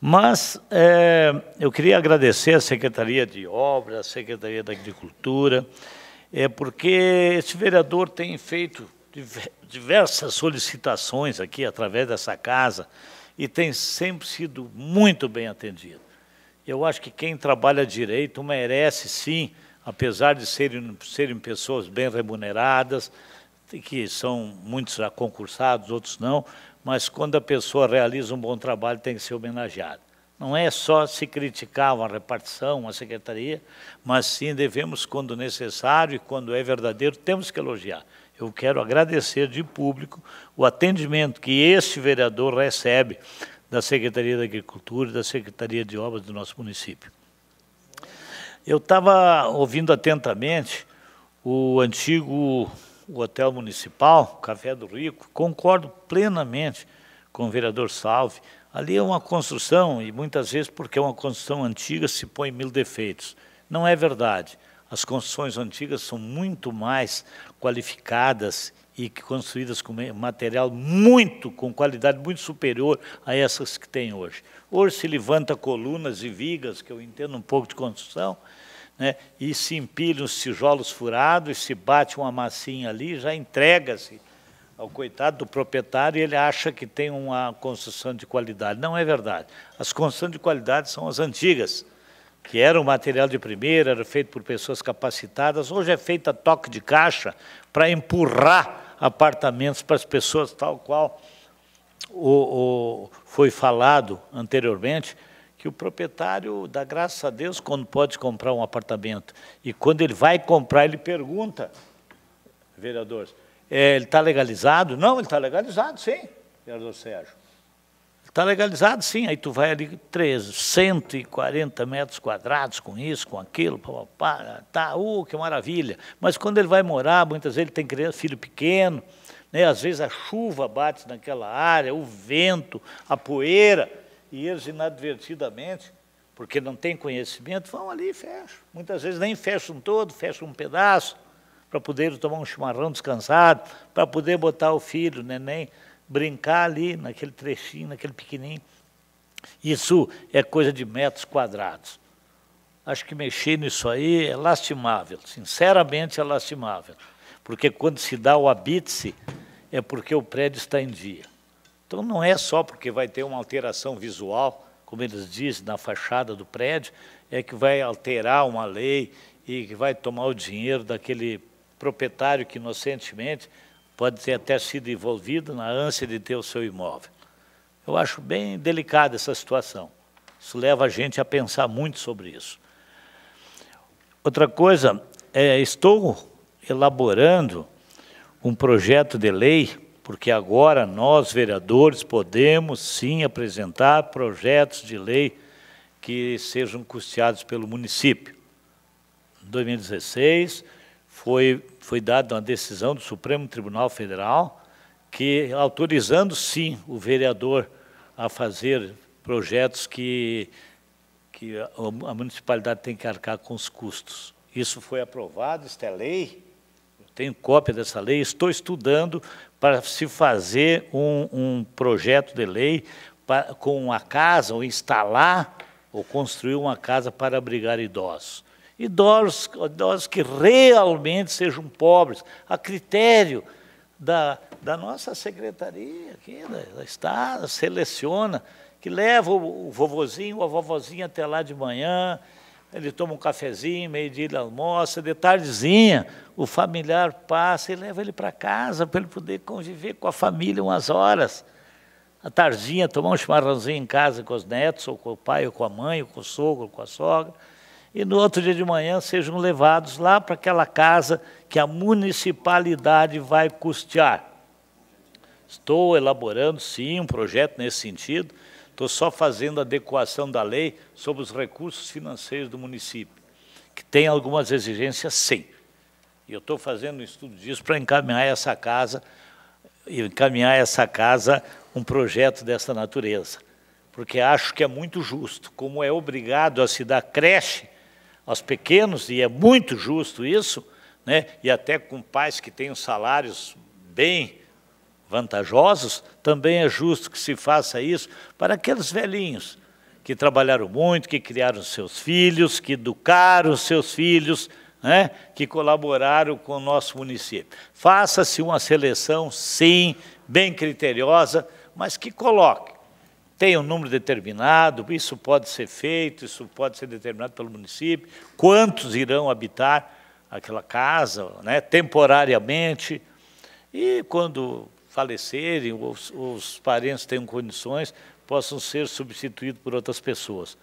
Mas eu queria agradecer à Secretaria de Obras, à Secretaria da Agricultura, porque esse vereador tem feito diversas solicitações aqui através dessa casa e tem sempre sido muito bem atendido. Eu acho que quem trabalha direito merece, sim, apesar de serem pessoas bem remuneradas, que são muitos já concursados, outros não, mas quando a pessoa realiza um bom trabalho tem que ser homenageada. Não é só se criticar uma repartição, uma secretaria, mas sim devemos, quando necessário e quando é verdadeiro, temos que elogiar. Eu quero agradecer de público o atendimento que este vereador recebe da Secretaria da Agricultura e da Secretaria de Obras do nosso município. Eu estava ouvindo atentamente o antigo Hotel Municipal, Café do Rico, concordo plenamente com o vereador Salve. Ali é uma construção, e muitas vezes, porque é uma construção antiga, se põe 1000 defeitos. Não é verdade. As construções antigas são muito mais qualificadas e construídas com material com qualidade muito superior a essas que tem hoje. Hoje se levanta colunas e vigas, que eu entendo um pouco de construção, né, e se empilham os tijolos furados, e se bate uma massinha ali, já entrega-se ao coitado do proprietário, e ele acha que tem uma construção de qualidade. Não é verdade. As construções de qualidade são as antigas, que era um material de primeira, era feito por pessoas capacitadas. Hoje é feito a toque de caixa para empurrar apartamentos para as pessoas, tal qual foi falado anteriormente, que o proprietário dá graças a Deus quando pode comprar um apartamento. E quando ele vai comprar, ele pergunta, vereadores, ele está legalizado? Não, ele está legalizado, sim, vereador Sérgio. Está legalizado, sim. Aí tu vai ali 140 metros quadrados com isso, com aquilo, tá, que maravilha. Mas quando ele vai morar, muitas vezes ele tem criança, filho pequeno, né? Às vezes a chuva bate naquela área, o vento, a poeira, e eles inadvertidamente, porque não têm conhecimento, vão ali e fecham. Muitas vezes nem fecham todo, fecham um pedaço, para poder tomar um chimarrão descansado, para poder botar o filho, o neném, brincar ali naquele trechinho, naquele pequenininho. Isso é coisa de metros quadrados. Acho que mexer nisso aí é lastimável, sinceramente é lastimável, porque quando se dá o habite-se, é porque o prédio está em dia. Então não é só porque vai ter uma alteração visual, como eles dizem, na fachada do prédio, é que vai alterar uma lei e que vai tomar o dinheiro daquele proprietário que inocentemente pode ter até sido envolvido na ânsia de ter o seu imóvel. Eu acho bem delicada essa situação. Isso leva a gente a pensar muito sobre isso. Outra coisa, estou elaborando um projeto de lei, porque agora nós, vereadores, podemos sim apresentar projetos de lei que sejam custeados pelo município. Em 2016, foi dada uma decisão do Supremo Tribunal Federal que autorizando, sim, o vereador a fazer projetos que a municipalidade tem que arcar com os custos. Isso foi aprovado, esta é lei, eu tenho cópia dessa lei, estou estudando para se fazer um projeto de lei com uma casa, ou instalar, ou construir uma casa para abrigar idosos. Idosos que realmente sejam pobres, a critério da nossa secretaria aqui, da Estado, seleciona, que leva o vovozinho ou a vovozinha até lá de manhã, ele toma um cafezinho, meio-dia ele almoça, de tardezinha o familiar passa e leva ele para casa para ele poder conviver com a família umas horas. À tardinha tomar um chimarrãozinho em casa com os netos, ou com o pai, ou com a mãe, ou com o sogro, ou com a sogra, e no outro dia de manhã sejam levados lá para aquela casa que a municipalidade vai custear. Estou elaborando, sim, um projeto nesse sentido, estou só fazendo a adequação da lei sobre os recursos financeiros do município, que tem algumas exigências, sim. E eu estou fazendo um estudo disso para encaminhar essa casa um projeto dessa natureza, porque acho que é muito justo, como é obrigado a se dar creche aos pequenos, e é muito justo isso, né? E até com pais que têm salários bem vantajosos, também é justo que se faça isso para aqueles velhinhos que trabalharam muito, que criaram seus filhos, que educaram seus filhos, né, que colaboraram com o nosso município. Faça-se uma seleção, sim, bem criteriosa, mas que coloque. Tem um número determinado, isso pode ser feito, isso pode ser determinado pelo município, quantos irão habitar aquela casa, né, temporariamente, e quando falecerem, os parentes tenham condições, possam ser substituídos por outras pessoas.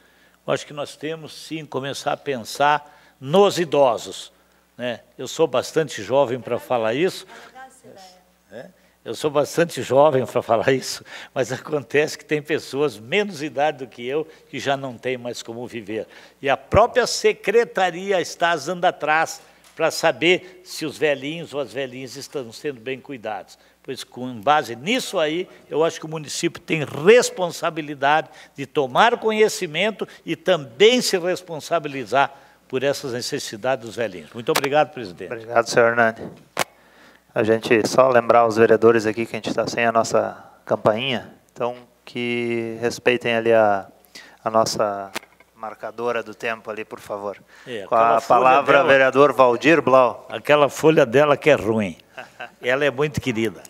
Eu acho que nós temos, sim, começar a pensar nos idosos, né? Eu sou bastante jovem para falar isso. Eu sou bastante jovem para falar isso, mas acontece que tem pessoas menos idade do que eu que já não têm mais como viver. E a própria secretaria está andando atrás para saber se os velhinhos ou as velhinhas estão sendo bem cuidados. Pois, com base nisso aí, eu acho que o município tem responsabilidade de tomar conhecimento e também se responsabilizar por essas necessidades dos velhinhos. Muito obrigado, presidente. Obrigado, senhor Hernani. A gente só lembrar os vereadores aqui que a gente está sem a nossa campainha, então que respeitem ali a nossa marcadora do tempo ali, por favor. Com a palavra, dela, vereador Valdir Blau. Aquela folha dela que é ruim. Ela é muito querida.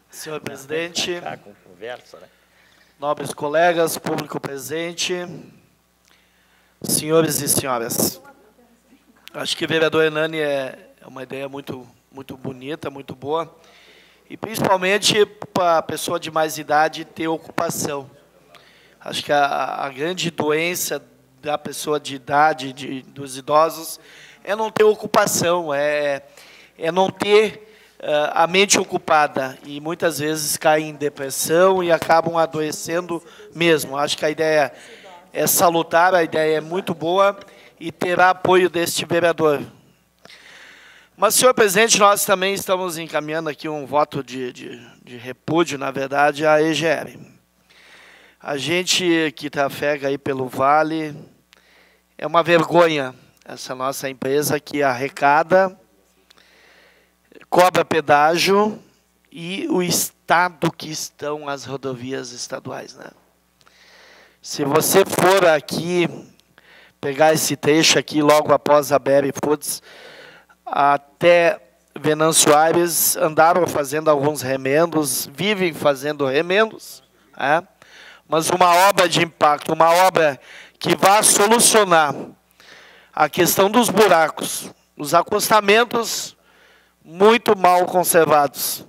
Senhor presidente, com conversa, né? Nobres colegas, público presente, senhores e senhoras. Acho que o vereador Hernani é uma ideia muito bonita, muito boa, e principalmente para a pessoa de mais idade ter ocupação. Acho que a grande doença da pessoa de idade, dos idosos, é não ter ocupação, é não ter a mente ocupada, e muitas vezes caem em depressão e acabam adoecendo mesmo. Acho que a ideia é salutar, a ideia é muito boa e terá apoio deste vereador. Mas, senhor presidente, nós também estamos encaminhando aqui um voto de repúdio, na verdade, à EGR. A gente que trafega aí pelo Vale, é uma vergonha essa nossa empresa que arrecada, cobra pedágio e o estado que estão as rodovias estaduais, né? Se você for aqui, pegar esse trecho aqui, logo após a BR Foods, até Venâncio Aires, andaram fazendo alguns remendos, vivem fazendo remendos, né? Mas uma obra de impacto, uma obra que vai solucionar a questão dos buracos, os acostamentos muito mal conservados.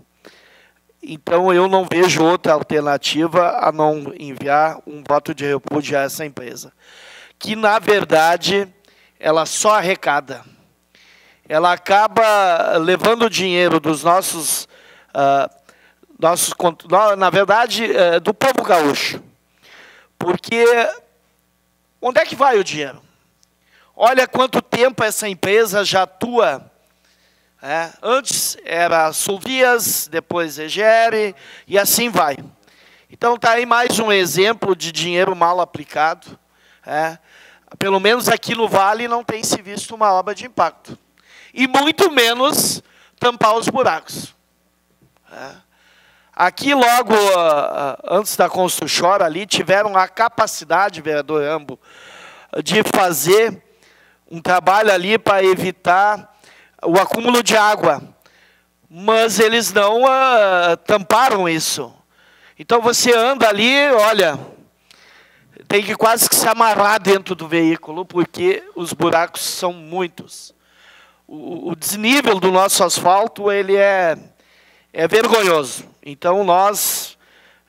Então, eu não vejo outra alternativa a não enviar um voto de repúdio a essa empresa, que, na verdade, ela só arrecada. Ela acaba levando dinheiro dos nossos na verdade, do povo gaúcho. Porque onde é que vai o dinheiro? Olha quanto tempo essa empresa já atua. Antes era Sulvias, depois EGR, e assim vai. Então está aí mais um exemplo de dinheiro mal aplicado. Pelo menos aqui no Vale não tem se visto uma obra de impacto. E muito menos tampar os buracos. Aqui, logo antes da Construchora, ali, tiveram a capacidade, vereador Rambo, de fazer um trabalho ali para evitar o acúmulo de água. Mas eles não tamparam isso. Então, você anda ali, olha, tem que quase que se amarrar dentro do veículo, porque os buracos são muitos. O desnível do nosso asfalto, ele é vergonhoso. Então,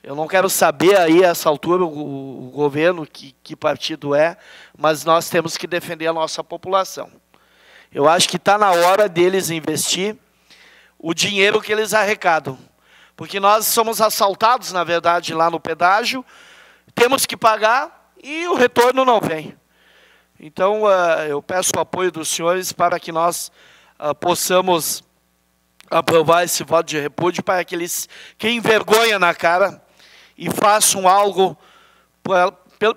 eu não quero saber aí, a essa altura, o governo, que partido é, mas nós temos que defender a nossa população. Eu acho que está na hora deles investir o dinheiro que eles arrecadam. Porque nós somos assaltados, na verdade, lá no pedágio, temos que pagar e o retorno não vem. Então, eu peço o apoio dos senhores para que nós possamos aprovar esse voto de repúdio para que eles quem vergonha na cara e façam algo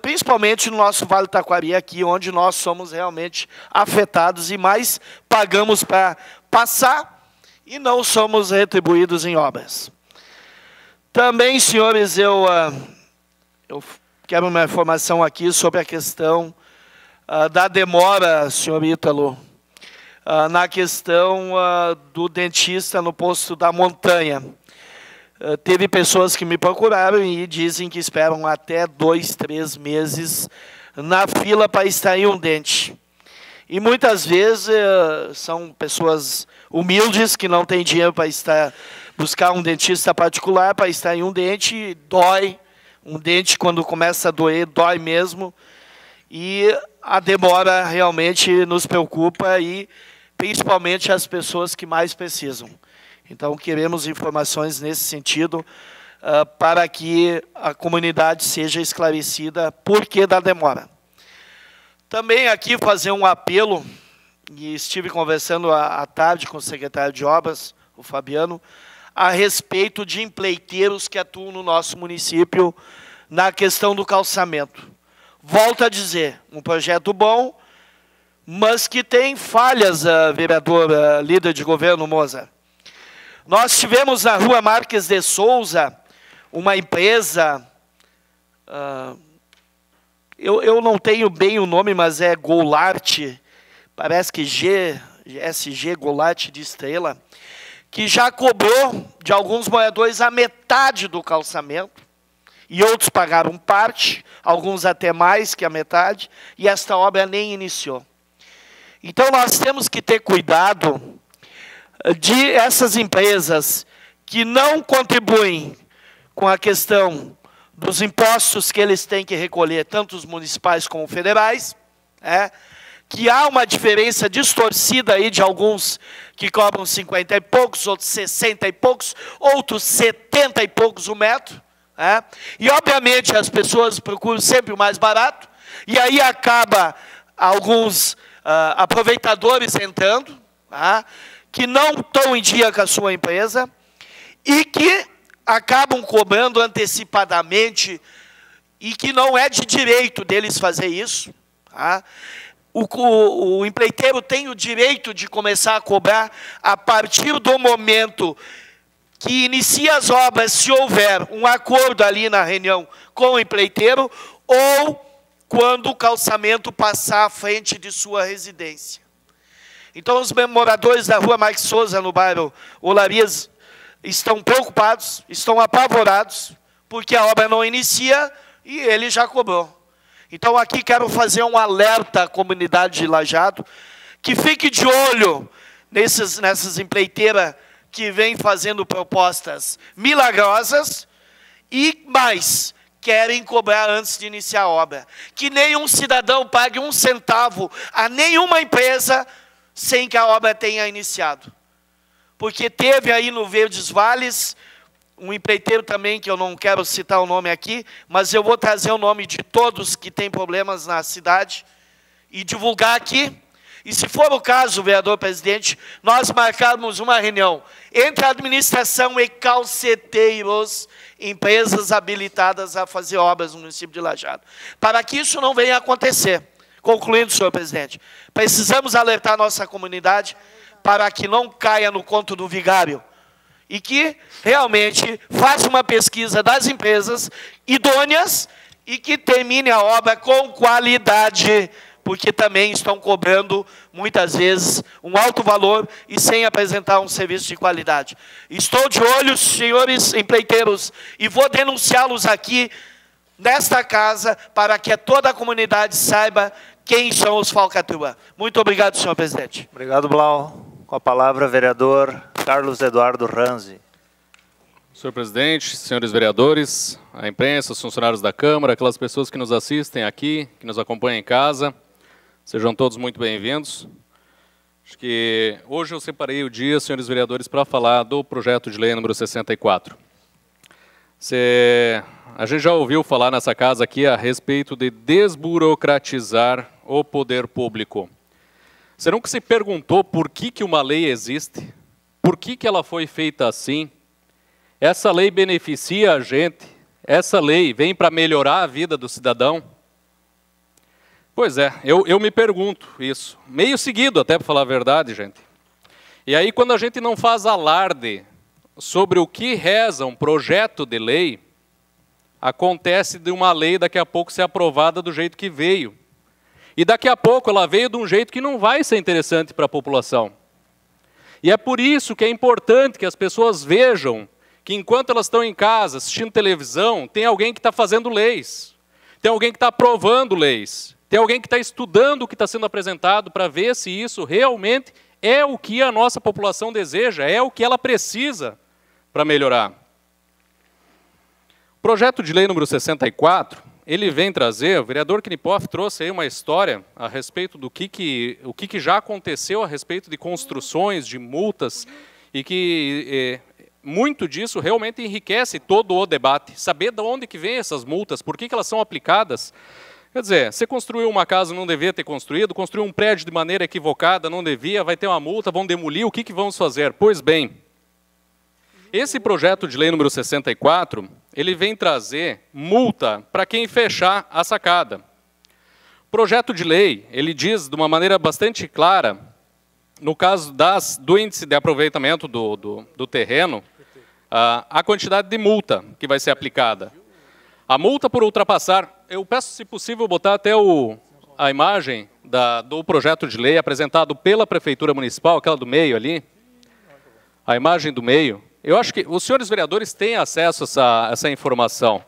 principalmente no nosso Vale do Taquari, aqui, onde nós somos realmente afetados e mais pagamos para passar e não somos retribuídos em obras. Também, senhores, eu quero uma informação aqui sobre a questão da demora, senhor Ítalo, na questão do dentista no posto da Montanha. Teve pessoas que me procuraram e dizem que esperam até 2, 3 meses na fila para extrair um dente. E muitas vezes são pessoas humildes que não têm dinheiro para buscar um dentista particular para extrair um dente, dói. Um dente, quando começa a doer, dói mesmo. E a demora realmente nos preocupa, e principalmente as pessoas que mais precisam. Então, queremos informações nesse sentido, para que a comunidade seja esclarecida por que da demora. Também aqui fazer um apelo, e estive conversando à tarde com o secretário de Obras, o Fabiano, a respeito de empreiteiros que atuam no nosso município na questão do calçamento. Volto a dizer, um projeto bom, mas que tem falhas, vereador, líder de governo Moza. Nós tivemos na rua Marques de Souza uma empresa, eu não tenho bem o nome, mas é Goulart, parece que SG Goulart de Estrela, que já cobrou de alguns moradores a metade do calçamento, e outros pagaram parte, alguns até mais que a metade, e esta obra nem iniciou. Então, nós temos que ter cuidado de essas empresas que não contribuem com a questão dos impostos que eles têm que recolher, tanto os municipais como federais, que há uma diferença distorcida aí de alguns que cobram 50 e poucos, outros 60 e poucos, outros 70 e poucos o metro. E, obviamente, as pessoas procuram sempre o mais barato, e aí acaba alguns aproveitadores entrando, que não estão em dia com a sua empresa, e que acabam cobrando antecipadamente, e que não é de direito deles fazer isso. O empreiteiro tem o direito de começar a cobrar a partir do momento que inicia as obras, se houver um acordo ali na reunião com o empreiteiro, ou quando o calçamento passar à frente de sua residência. Então, os moradores da rua Marques Souza, no bairro Olarias, estão preocupados, estão apavorados, porque a obra não inicia e ele já cobrou. Então, aqui quero fazer um alerta à comunidade de Lajeado, que fique de olho nessas empreiteiras que vêm fazendo propostas milagrosas e mais, querem cobrar antes de iniciar a obra. Que nenhum cidadão pague 1 centavo a nenhuma empresa sem que a obra tenha iniciado. Porque teve aí no Verdes Vales um empreiteiro também, que eu não quero citar o nome aqui, mas eu vou trazer o nome de todos que têm problemas na cidade e divulgar aqui. E se for o caso, vereador presidente, nós marcarmos uma reunião entre a administração e calceteiros, empresas habilitadas a fazer obras no município de Lajeado, para que isso não venha a acontecer. Concluindo, senhor presidente, precisamos alertar nossa comunidade para que não caia no conto do vigário e que realmente faça uma pesquisa das empresas idôneas e que termine a obra com qualidade, porque também estão cobrando, muitas vezes, um alto valor e sem apresentar um serviço de qualidade. Estou de olho, senhores empreiteiros, e vou denunciá-los aqui, nesta casa, para que toda a comunidade saiba quem são os falcatrua. Muito obrigado, senhor presidente. Obrigado, Blau. Com a palavra, vereador Carlos Eduardo Ranzi. Senhor presidente, senhores vereadores, a imprensa, os funcionários da Câmara, aquelas pessoas que nos assistem aqui, que nos acompanham em casa, sejam todos muito bem-vindos. Acho que hoje eu separei o dia, senhores vereadores, para falar do projeto de lei número 64. A gente já ouviu falar nessa casa aqui a respeito de desburocratizar o poder público. Você nunca se perguntou por que uma lei existe? Por que ela foi feita assim? Essa lei beneficia a gente? Essa lei vem para melhorar a vida do cidadão? Pois é, eu me pergunto isso. Meio seguido, até para falar a verdade, gente. E aí, quando a gente não faz alarde sobre o que reza um projeto de lei, acontece de uma lei daqui a pouco ser aprovada do jeito que veio. E daqui a pouco ela veio de um jeito que não vai ser interessante para a população. E é por isso que é importante que as pessoas vejam que enquanto elas estão em casa assistindo televisão, tem alguém que está fazendo leis, tem alguém que está aprovando leis, tem alguém que está estudando o que está sendo apresentado para ver se isso realmente é o que a nossa população deseja, é o que ela precisa para melhorar. O projeto de lei número 64, ele vem trazer, o vereador Knipoff trouxe aí uma história a respeito do que já aconteceu a respeito de construções, de multas, e que muito disso realmente enriquece todo o debate. Saber de onde que vem essas multas, por que elas são aplicadas. Quer dizer, você construiu uma casa, não devia ter construído, construiu um prédio de maneira equivocada, não devia, vai ter uma multa, vão demolir, o que vamos fazer? Pois bem, esse projeto de lei número 64, ele vem trazer multa para quem fechar a sacada. O projeto de lei, ele diz de uma maneira bastante clara, no caso do índice de aproveitamento do terreno, a quantidade de multa que vai ser aplicada. A multa por ultrapassar, eu peço, se possível, botar até a imagem do projeto de lei apresentado pela Prefeitura Municipal, aquela do meio ali, a imagem do meio. Eu acho que os senhores vereadores têm acesso a essa informação,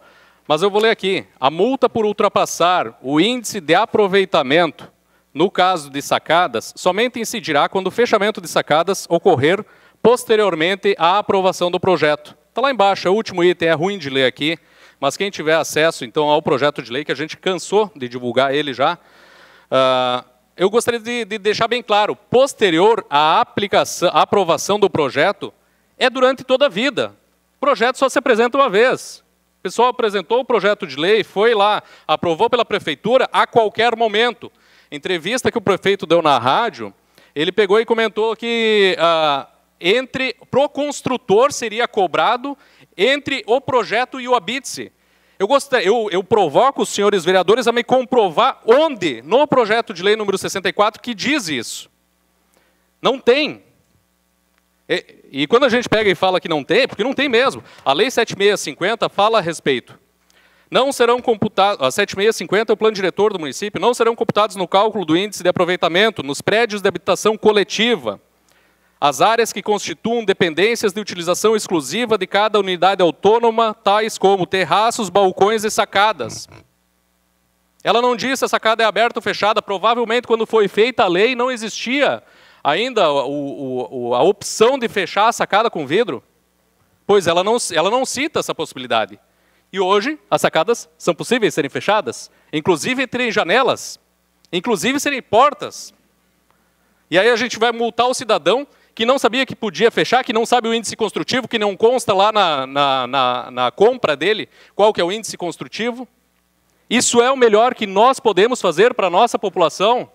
mas eu vou ler aqui. A multa por ultrapassar o índice de aproveitamento, no caso de sacadas, somente incidirá quando o fechamento de sacadas ocorrer posteriormente à aprovação do projeto. Está lá embaixo, é o último item, é ruim de ler aqui, mas quem tiver acesso, então, ao projeto de lei, que a gente cansou de divulgar ele já, eu gostaria de deixar bem claro, posterior à aprovação do projeto, é durante toda a vida. O projeto só se apresenta uma vez. O pessoal apresentou o projeto de lei, foi lá, aprovou pela prefeitura a qualquer momento. Entrevista que o prefeito deu na rádio, ele pegou e comentou que pro construtor seria cobrado entre o projeto e o habite-se. Eu provoco os senhores vereadores a me comprovar onde, no projeto de lei número 64, que diz isso. Não tem. E quando a gente pega e fala que não tem, porque não tem mesmo. A Lei 7650 fala a respeito. Não serão computados, a 7650 é o plano diretor do município, não serão computados no cálculo do índice de aproveitamento nos prédios de habitação coletiva as áreas que constituam dependências de utilização exclusiva de cada unidade autônoma, tais como terraços, balcões e sacadas. Ela não diz se a sacada é aberta ou fechada, provavelmente quando foi feita a lei não existia ainda a opção de fechar a sacada com vidro, pois ela não cita essa possibilidade. E hoje as sacadas são possíveis serem fechadas, inclusive terem janelas, inclusive serem portas. E aí a gente vai multar o cidadão que não sabia que podia fechar, que não sabe o índice construtivo, que não consta lá na compra dele qual que é o índice construtivo. Isso é o melhor que nós podemos fazer para a nossa população?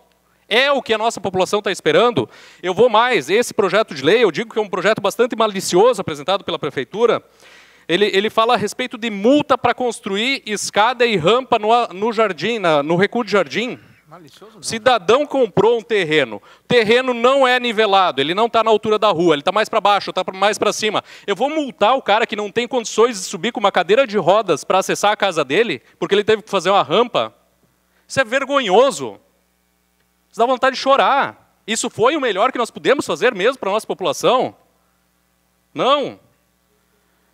É o que a nossa população está esperando? Eu vou mais, esse projeto de lei, eu digo que é um projeto bastante malicioso apresentado pela prefeitura, ele fala a respeito de multa para construir escada e rampa no jardim, no recuo de jardim. O cidadão comprou um terreno, o terreno não é nivelado, ele não está na altura da rua, ele está mais para baixo, está mais para cima. Eu vou multar o cara que não tem condições de subir com uma cadeira de rodas para acessar a casa dele, porque ele teve que fazer uma rampa? Isso é vergonhoso. Isso dá vontade de chorar. Isso foi o melhor que nós pudemos fazer mesmo para a nossa população? Não.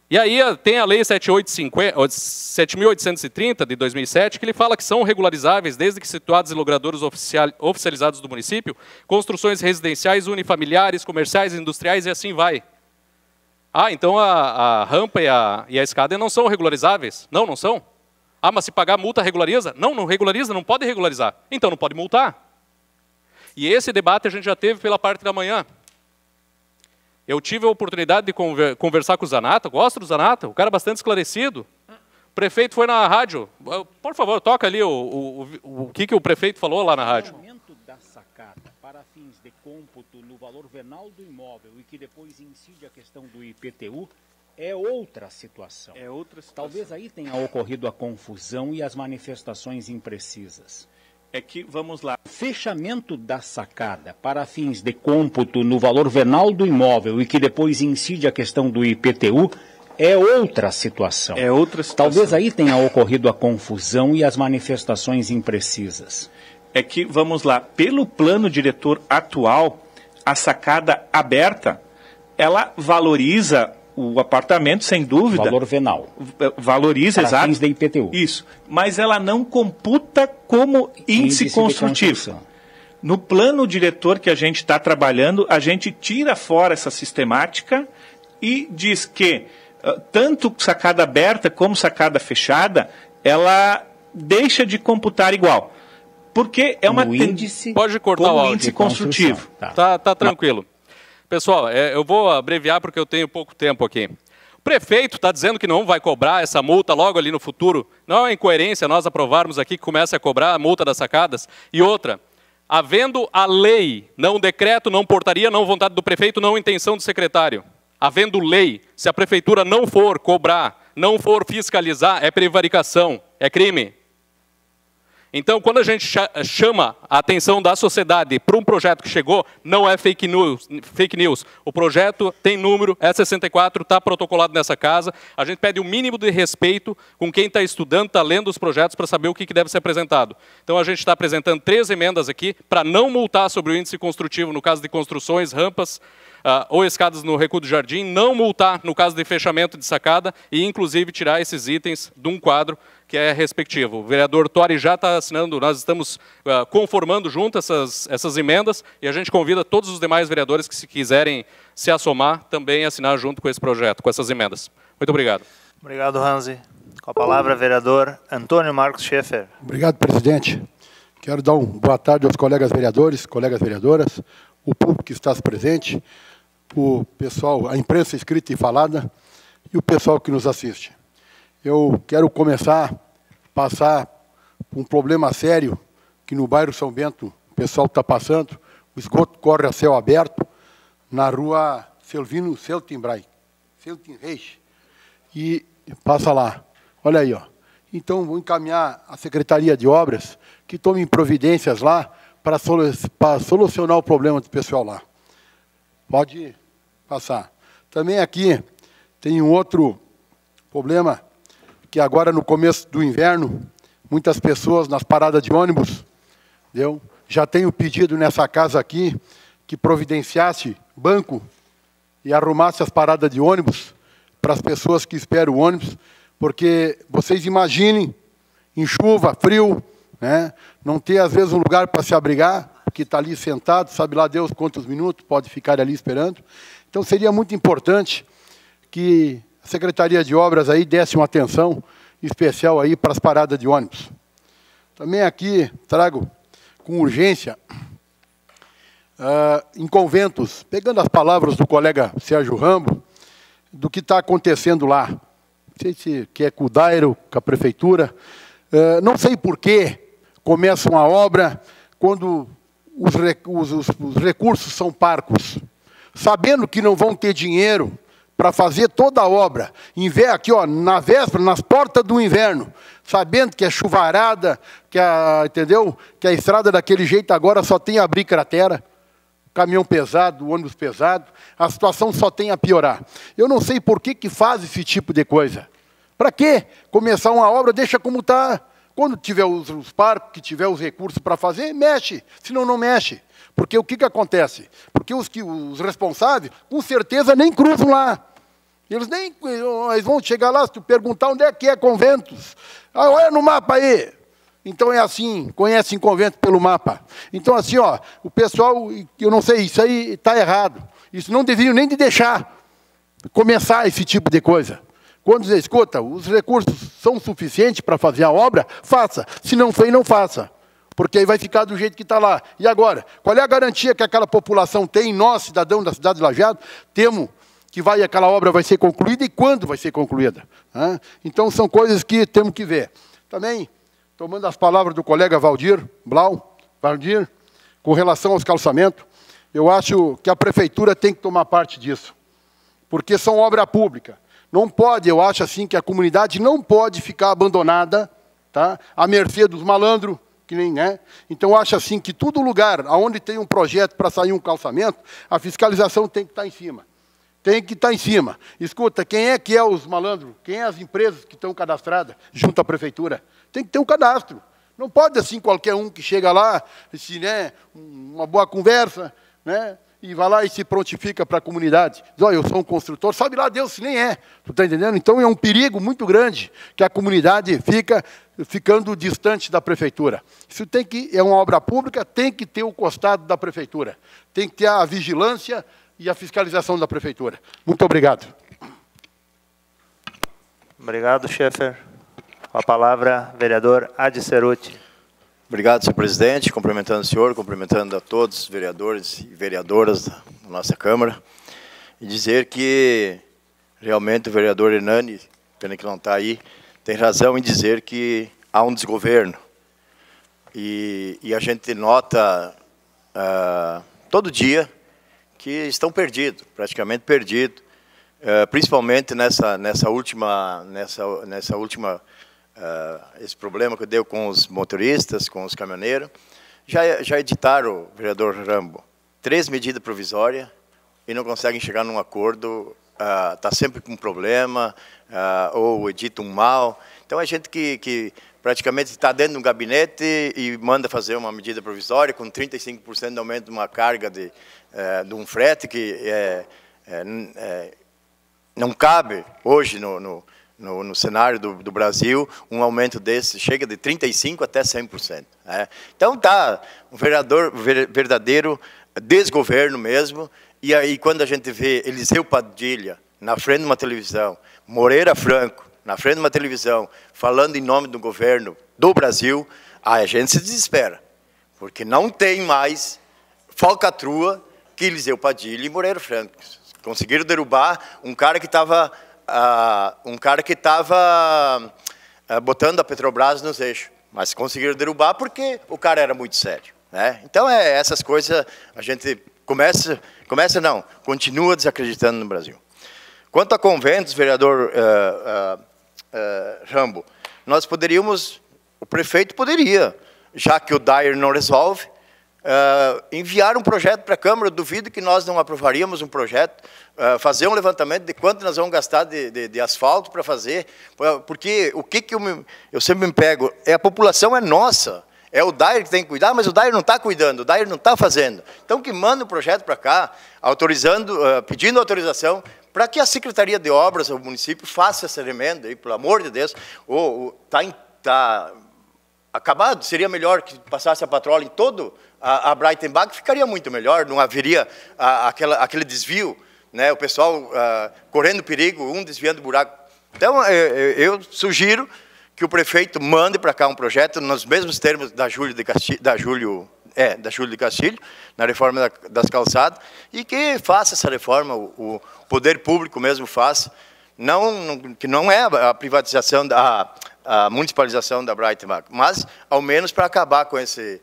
E aí tem a Lei 7.830, de 2007, que ele fala que são regularizáveis, desde que situados em logradouros oficializados do município, construções residenciais, unifamiliares, comerciais, industriais e assim vai. Ah, então a rampa e a escada não são regularizáveis? Não, não são. Ah, mas se pagar multa regulariza? Não, não regulariza, não pode regularizar. Então não pode multar. E esse debate a gente já teve pela parte da manhã. Eu tive a oportunidade de conversar com o Zanata, gosto do Zanata, o cara é bastante esclarecido. O prefeito foi na rádio. Por favor, toca ali o que o prefeito falou lá na rádio. O aumento da sacada para fins de cômputo no valor venal do imóvel e que depois incide a questão do IPTU é outra situação. É outra situação. Talvez aí tenha ocorrido a confusão e as manifestações imprecisas. É que, vamos lá, fechamento da sacada para fins de cômputo no valor venal do imóvel e que depois incide a questão do IPTU é outra situação. É outra situação. Talvez aí tenha ocorrido a confusão e as manifestações imprecisas. É que, vamos lá, pelo plano diretor atual, a sacada aberta, ela valoriza o apartamento, sem dúvida. Valor venal. Valoriza, para exato. fins de IPTU. Isso. Mas ela não computa como índice construtivo. No plano diretor que a gente está trabalhando, a gente tira fora essa sistemática e diz que tanto sacada aberta como sacada fechada, ela deixa de computar igual. Porque é uma índice. Pode cortar o áudio. Índice construtivo. Tá tranquilo. Pessoal, eu vou abreviar porque eu tenho pouco tempo aqui. O prefeito está dizendo que não vai cobrar essa multa logo ali no futuro. Não é incoerência nós aprovarmos aqui que comece a cobrar a multa das sacadas. E outra, havendo a lei, não decreto, não portaria, não vontade do prefeito, não intenção do secretário. Havendo lei, se a prefeitura não for cobrar, não for fiscalizar, é prevaricação, é crime. Então, quando a gente chama a atenção da sociedade para um projeto que chegou, não é fake news. O projeto tem número, é 64, está protocolado nessa casa. A gente pede o mínimo de respeito com quem está estudando, está lendo os projetos para saber o que deve ser apresentado. Então, a gente está apresentando 3 emendas aqui para não multar sobre o índice construtivo no caso de construções, rampas ou escadas no Recuo do Jardim, não multar no caso de fechamento de sacada e, inclusive, tirar esses itens de um quadro que é respectivo. O vereador Tori já está assinando, nós estamos conformando junto essas emendas e a gente convida todos os demais vereadores que, se quiserem se assomar, também assinar junto com esse projeto, com essas emendas. Muito obrigado. Obrigado, Hanzi. Com a palavra, vereador Antônio Marcos Schaeffer. Obrigado, presidente. Quero dar uma boa tarde aos colegas vereadores, colegas vereadoras, o público que está presente, o pessoal, a imprensa escrita e falada e o pessoal que nos assiste. Eu quero começar a passar por um problema sério que no bairro São Bento o pessoal está passando. O esgoto corre a céu aberto na rua Selvino Seltenbray, Seltenreich, e passa lá. Olha aí, ó. Então, vou encaminhar a Secretaria de Obras que tome providências lá para solucionar o problema do pessoal lá. Pode passar. Também aqui tem um outro problema, que agora no começo do inverno, muitas pessoas nas paradas de ônibus, entendeu? Já tenho pedido nessa casa aqui que providenciasse banco e arrumasse as paradas de ônibus para as pessoas que esperam o ônibus, porque vocês imaginem, em chuva, frio, né, não ter às vezes um lugar para se abrigar, porque está ali sentado, sabe lá Deus quantos minutos, pode ficar ali esperando. Então seria muito importante que a Secretaria de Obras aí desse uma atenção especial aí para as paradas de ônibus. Também aqui trago com urgência, em conventos, pegando as palavras do colega Sérgio Rambo, do que está acontecendo lá. Não sei se é com o Dairo, com a prefeitura. Não sei por que começam a obra quando os recursos são parcos, sabendo que não vão ter dinheiro para fazer toda a obra, aqui, ó, na véspera, nas portas do inverno, sabendo que é chuvarada, entendeu? Que a estrada daquele jeito agora só tem a abrir cratera, caminhão pesado, ônibus pesado, a situação só tem a piorar. Eu não sei por que faz esse tipo de coisa. Para que começar uma obra, deixa como está. Quando tiver os parques, que tiver os recursos para fazer, mexe, senão não mexe. Porque o que acontece? Porque os responsáveis, com certeza, nem cruzam lá. Eles vão chegar lá, se tu perguntar onde é que é Conventos. Olha no mapa aí. Então é assim, conhecem Conventos pelo mapa. Então assim, ó, o pessoal, eu não sei, isso aí está errado. Isso não deveriam nem de deixar começar esse tipo de coisa. Quando você escuta, os recursos são suficientes para fazer a obra, faça. Se não foi, não faça. Porque aí vai ficar do jeito que está lá. E agora? Qual é a garantia que aquela população tem, nós, cidadãos da cidade de Lajeado, temos que aquela obra vai ser concluída e quando vai ser concluída? Então, são coisas que temos que ver. Também, tomando as palavras do colega Valdir, com relação aos calçamentos, eu acho que a prefeitura tem que tomar parte disso. Porque são obra pública. Não pode, eu acho assim, que a comunidade não pode ficar abandonada, tá, à mercê dos malandros, que nem, né? Então, eu acho assim que todo lugar onde tem um projeto para sair um calçamento, a fiscalização tem que estar em cima. Tem que estar em cima. Escuta, quem é que é os malandros? Quem é as empresas que estão cadastradas junto à prefeitura? Tem que ter um cadastro. Não pode assim qualquer um que chega lá, se, né, uma boa conversa, né, e vai lá e se prontifica para a comunidade. Diz, olha, eu sou um construtor, sabe lá Deus se nem é. Tu está entendendo? Então é um perigo muito grande que a comunidade fica ficando distante da prefeitura. Isso tem que, é uma obra pública, tem que ter o costado da prefeitura. Tem que ter a vigilância e a fiscalização da prefeitura. Muito obrigado. Obrigado, Schaeffer. Com a palavra, vereador Adi Cerutti. Obrigado, senhor presidente. Cumprimentando o senhor, cumprimentando a todos os vereadores e vereadoras da nossa Câmara. E dizer que, realmente, o vereador Hernani, pena que não está aí, tem razão em dizer que há um desgoverno. E a gente nota todo dia que estão perdidos, praticamente perdidos, principalmente nessa última esse problema que deu com os motoristas, com os caminhoneiros. Já editaram, vereador Rambo, 3 medidas provisórias e não conseguem chegar num acordo, está sempre com problema, ou editam mal. Então, é gente que praticamente está dentro de um gabinete e manda fazer uma medida provisória com 35% de aumento de uma carga de um frete que não cabe hoje no cenário do Brasil, um aumento desse chega de 35% até 100%. Né? Então, está um verdadeiro desgoverno mesmo, e aí quando a gente vê Eliseu Padilha na frente de uma televisão, Moreira Franco na frente de uma televisão, falando em nome do governo do Brasil, a gente se desespera, porque não tem mais falcatrua que Eliseu Padilha e Moreira Franco. Conseguiram derrubar um cara que estava botando a Petrobras nos eixos, mas conseguiram derrubar porque o cara era muito sério. Né? Então, essas coisas a gente continua desacreditando no Brasil. Quanto a conventos, vereador Rambo, o prefeito poderia, já que o Dyer não resolve, enviar um projeto para a Câmara. Eu duvido que nós não aprovaríamos um projeto, fazer um levantamento de quanto nós vamos gastar de asfalto para fazer, porque o que eu sempre me pego, a população é nossa, é o Dyer que tem que cuidar, mas o Dyer não está cuidando, o Dyer não está fazendo. Então, que manda um projeto para cá, pedindo autorização, para que a Secretaria de Obras do município faça essa emenda, aí, pelo amor de Deus. Está acabado, seria melhor que passasse a patrola em todo a Breitenbach, ficaria muito melhor, não haveria aquele desvio, né, o pessoal correndo perigo, um desviando buraco. Então, eu sugiro que o prefeito mande para cá um projeto nos mesmos termos da Júlio de Castilho, na reforma das calçadas, e que faça essa reforma, o poder público mesmo faça, que não é a privatização, a municipalização da Breitenbach, mas ao menos para acabar com esse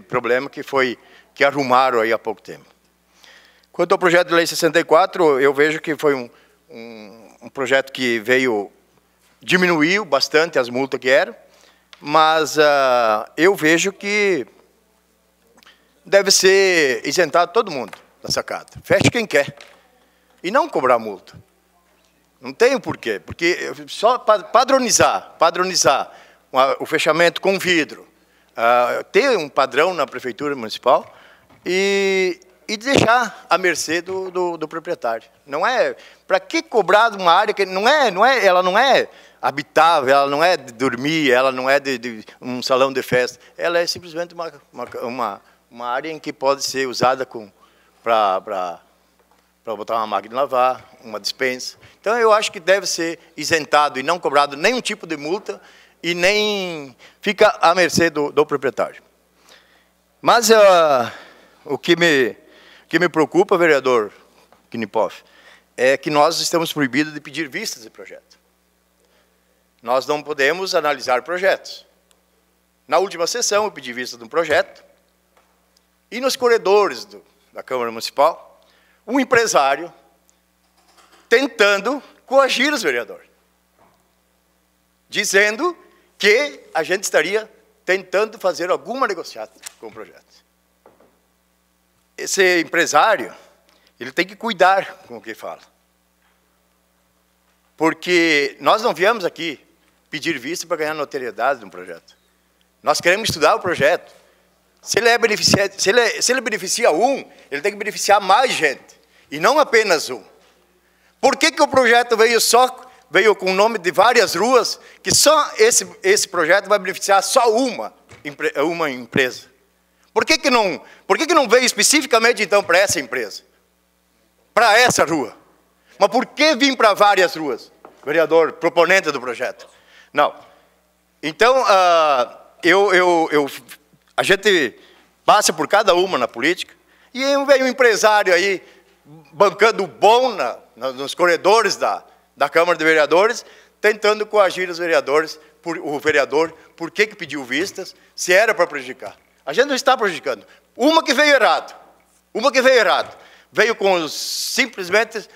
problema que arrumaram aí há pouco tempo. Quanto ao projeto de lei 64, eu vejo que foi um projeto que diminuiu bastante as multas que eram, mas eu vejo que deve ser isentado todo mundo da sacada. Feche quem quer. E não cobrar multa. Não tem o porquê. Porque só padronizar o fechamento com vidro, ter um padrão na prefeitura municipal e deixar à mercê do proprietário. Não é... Para que cobrar de uma área que ela não é habitável, ela não é de dormir, ela não é de um salão de festa. Ela é simplesmente uma área em que pode ser usada para botar uma máquina de lavar, uma despensa. Então, eu acho que deve ser isentado e não cobrado nenhum tipo de multa e nem fica à mercê do proprietário. Mas o que me preocupa, vereador Knipoff, é que nós estamos proibidos de pedir vistas de projeto. Nós não podemos analisar projetos. Na última sessão, eu pedi vista de um projeto, e nos corredores da Câmara Municipal, um empresário tentando coagir os vereadores, dizendo que a gente estaria tentando fazer alguma negociata com o projeto. Esse empresário, ele tem que cuidar com o que fala. Porque nós não viemos aqui pedir vista para ganhar notoriedade de um projeto. Nós queremos estudar o projeto. Se ele beneficia um, ele tem que beneficiar mais gente, e não apenas um. Por que o projeto veio com o nome de várias ruas, que só esse projeto vai beneficiar só uma empresa? Por que não veio especificamente, então, para essa empresa? Para essa rua? Mas por que vir para várias ruas, vereador, proponente do projeto? Não. Então, a gente passa por cada uma na política, e vem um empresário aí, bancando bom nos corredores da Câmara de Vereadores, tentando coagir os vereadores, o vereador, por que pediu vistas, se era para prejudicar. A gente não está prejudicando. Uma que veio errado. Veio com simplesmente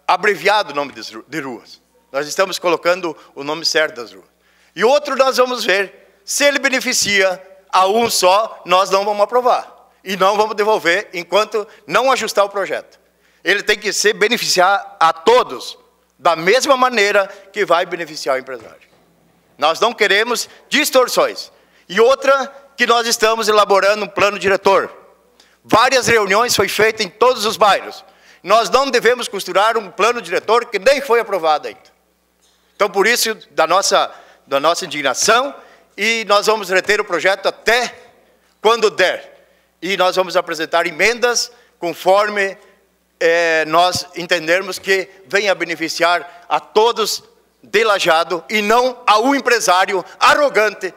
abreviado o nome de ruas. Nós estamos colocando o nome certo das ruas. E outro nós vamos ver, se ele beneficia a um só, nós não vamos aprovar. E não vamos devolver enquanto não ajustar o projeto. Ele tem que beneficiar a todos, da mesma maneira que vai beneficiar o empresário. Nós não queremos distorções. E outra, que nós estamos elaborando um plano diretor. Várias reuniões foram feitas em todos os bairros. Nós não devemos costurar um plano diretor que nem foi aprovado ainda. Então, por isso, da nossa indignação, e nós vamos reter o projeto até quando der. E nós vamos apresentar emendas conforme nós entendermos que venha beneficiar a todos de Lajeado e não a um empresário arrogante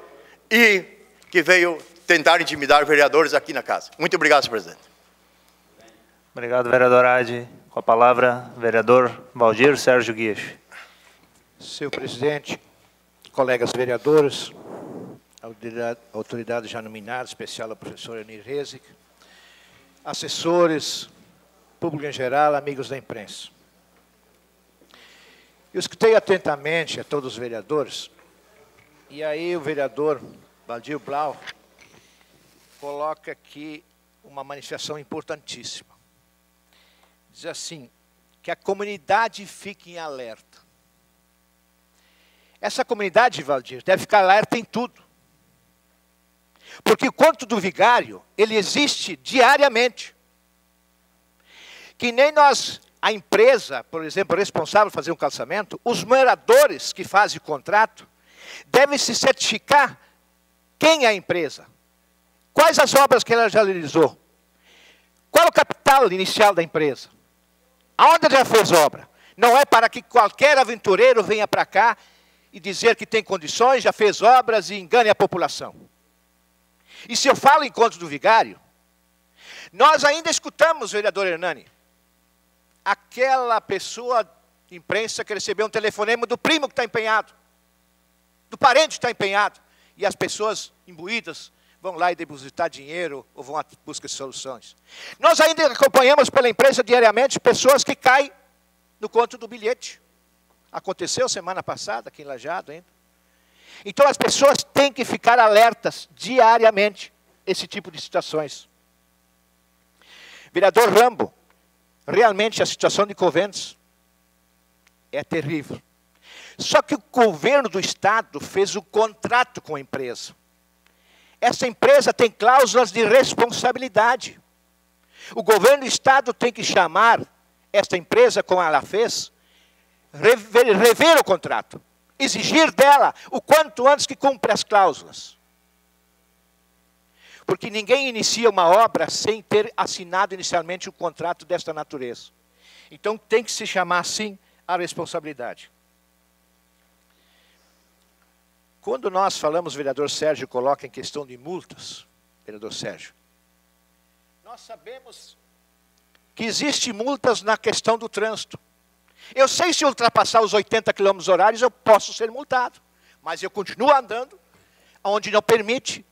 e que veio tentar intimidar vereadores aqui na casa. Muito obrigado, senhor presidente. Obrigado, vereador Adi. Com a palavra, vereador Valdir Sérgio Guias. Senhor presidente, colegas vereadores, autoridade já nominada, especial a professora Enir Rezic, assessores, público em geral, amigos da imprensa. Eu escutei atentamente a todos os vereadores, e aí o vereador Valdir Blau coloca aqui uma manifestação importantíssima. Diz assim, que a comunidade fique em alerta. Essa comunidade, Valdir, deve ficar alerta em tudo. Porque o conto do vigário, ele existe diariamente. Que nem nós, a empresa, por exemplo, responsável por fazer um calçamento, os moradores que fazem o contrato, devem se certificar quem é a empresa. Quais as obras que ela já realizou. Qual o capital inicial da empresa. Aonde ela já fez obra. Não é para que qualquer aventureiro venha para cá e dizer que tem condições, já fez obras e engane a população. E se eu falo em conto do vigário, nós ainda escutamos, vereador Hernani, aquela pessoa de imprensa que recebeu um telefonema do primo que está empenhado, do parente que está empenhado, e as pessoas imbuídas vão lá e depositar dinheiro ou vão à busca de soluções. Nós ainda acompanhamos pela imprensa diariamente pessoas que caem no conto do bilhete. Aconteceu semana passada aqui em Lajeado ainda. Então as pessoas têm que ficar alertas diariamente a esse tipo de situações. Vereador Rambo, realmente a situação de Coventes é terrível. Só que o governo do Estado fez um contrato com a empresa. Essa empresa tem cláusulas de responsabilidade. O governo do Estado tem que chamar esta empresa, como ela fez, rever o contrato. Exigir dela o quanto antes que cumpra as cláusulas. Porque ninguém inicia uma obra sem ter assinado inicialmente um contrato desta natureza. Então tem que se chamar sim a responsabilidade. Quando nós falamos, o vereador Sérgio coloca em questão de multas, vereador Sérgio, nós sabemos que existem multas na questão do trânsito. Eu sei se ultrapassar os 80 km horários, eu posso ser multado. Mas eu continuo andando onde não permite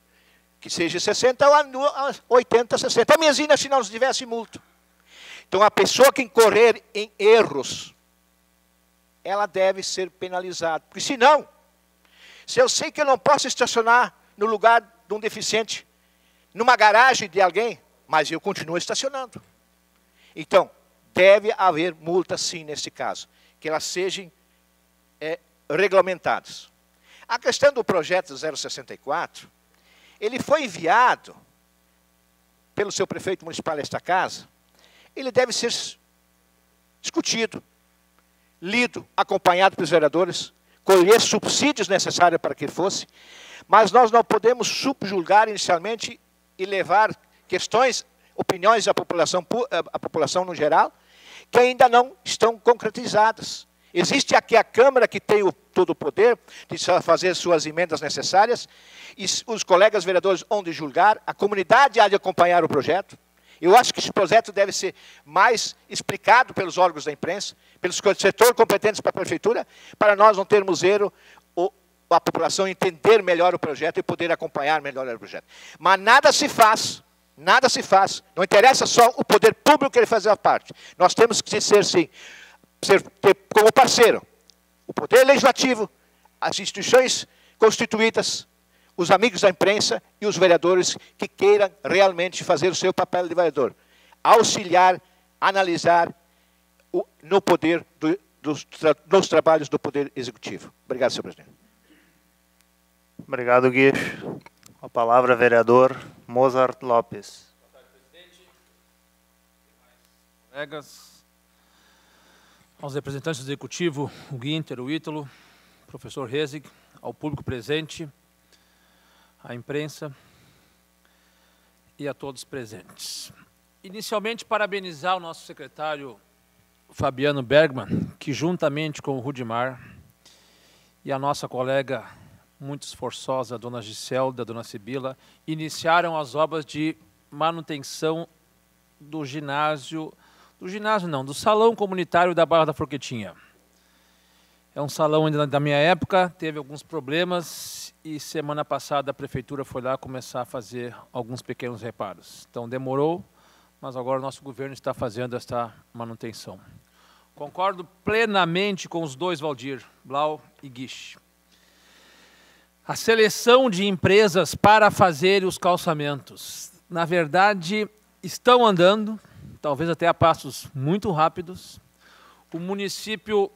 que seja 60 ou 80, 60. A minha se não tivesse multa. Então, a pessoa que incorrer em erros, ela deve ser penalizada. Porque senão, se eu sei que eu não posso estacionar no lugar de um deficiente, numa garagem de alguém, mas eu continuo estacionando. Então, deve haver multa sim nesse caso, que elas sejam regulamentadas. A questão do projeto 064, ele foi enviado pelo seu prefeito municipal a esta casa, ele deve ser discutido, lido, acompanhado pelos vereadores, colher subsídios necessários para que fosse, mas nós não podemos subjulgar inicialmente e levar questões, opiniões da população, a população no geral, que ainda não estão concretizadas. Existe aqui a Câmara que tem todo o poder de fazer suas emendas necessárias, e os colegas vereadores hão de julgar, a comunidade há de acompanhar o projeto. Eu acho que esse projeto deve ser mais explicado pelos órgãos da imprensa, pelos setores competentes para a prefeitura, para nós não termos erro, a população entender melhor o projeto e poder acompanhar melhor o projeto. Mas nada se faz, não interessa só o poder público que ele fazer a parte. Nós temos que ser, sim, ter como parceiro o poder legislativo, as instituições constituídas, os amigos da imprensa e os vereadores que queiram realmente fazer o seu papel de vereador. Auxiliar, analisar no poder nos trabalhos do Poder Executivo. Obrigado, senhor presidente. Obrigado, Guixo. A palavra, vereador Mozart Lopes. Boa tarde, presidente. Colegas, aos representantes do Executivo, o Guinter, o Ítalo, o professor Rezig, ao público presente, à imprensa e a todos presentes. Inicialmente, parabenizar o nosso secretário Fabiano Bergman, que juntamente com o Rudimar e a nossa colega muito esforçosa, a dona Giselda, a dona Sibila, iniciaram as obras de manutenção do do salão comunitário da Barra da Forquetinha. É um salão ainda da minha época, teve alguns problemas e semana passada a prefeitura foi lá começar a fazer alguns pequenos reparos. Então demorou, mas agora o nosso governo está fazendo esta manutenção. Concordo plenamente com os dois, Valdir, Blau e Guiche. A seleção de empresas para fazer os calçamentos, na verdade, estão andando, talvez até a passos muito rápidos. O município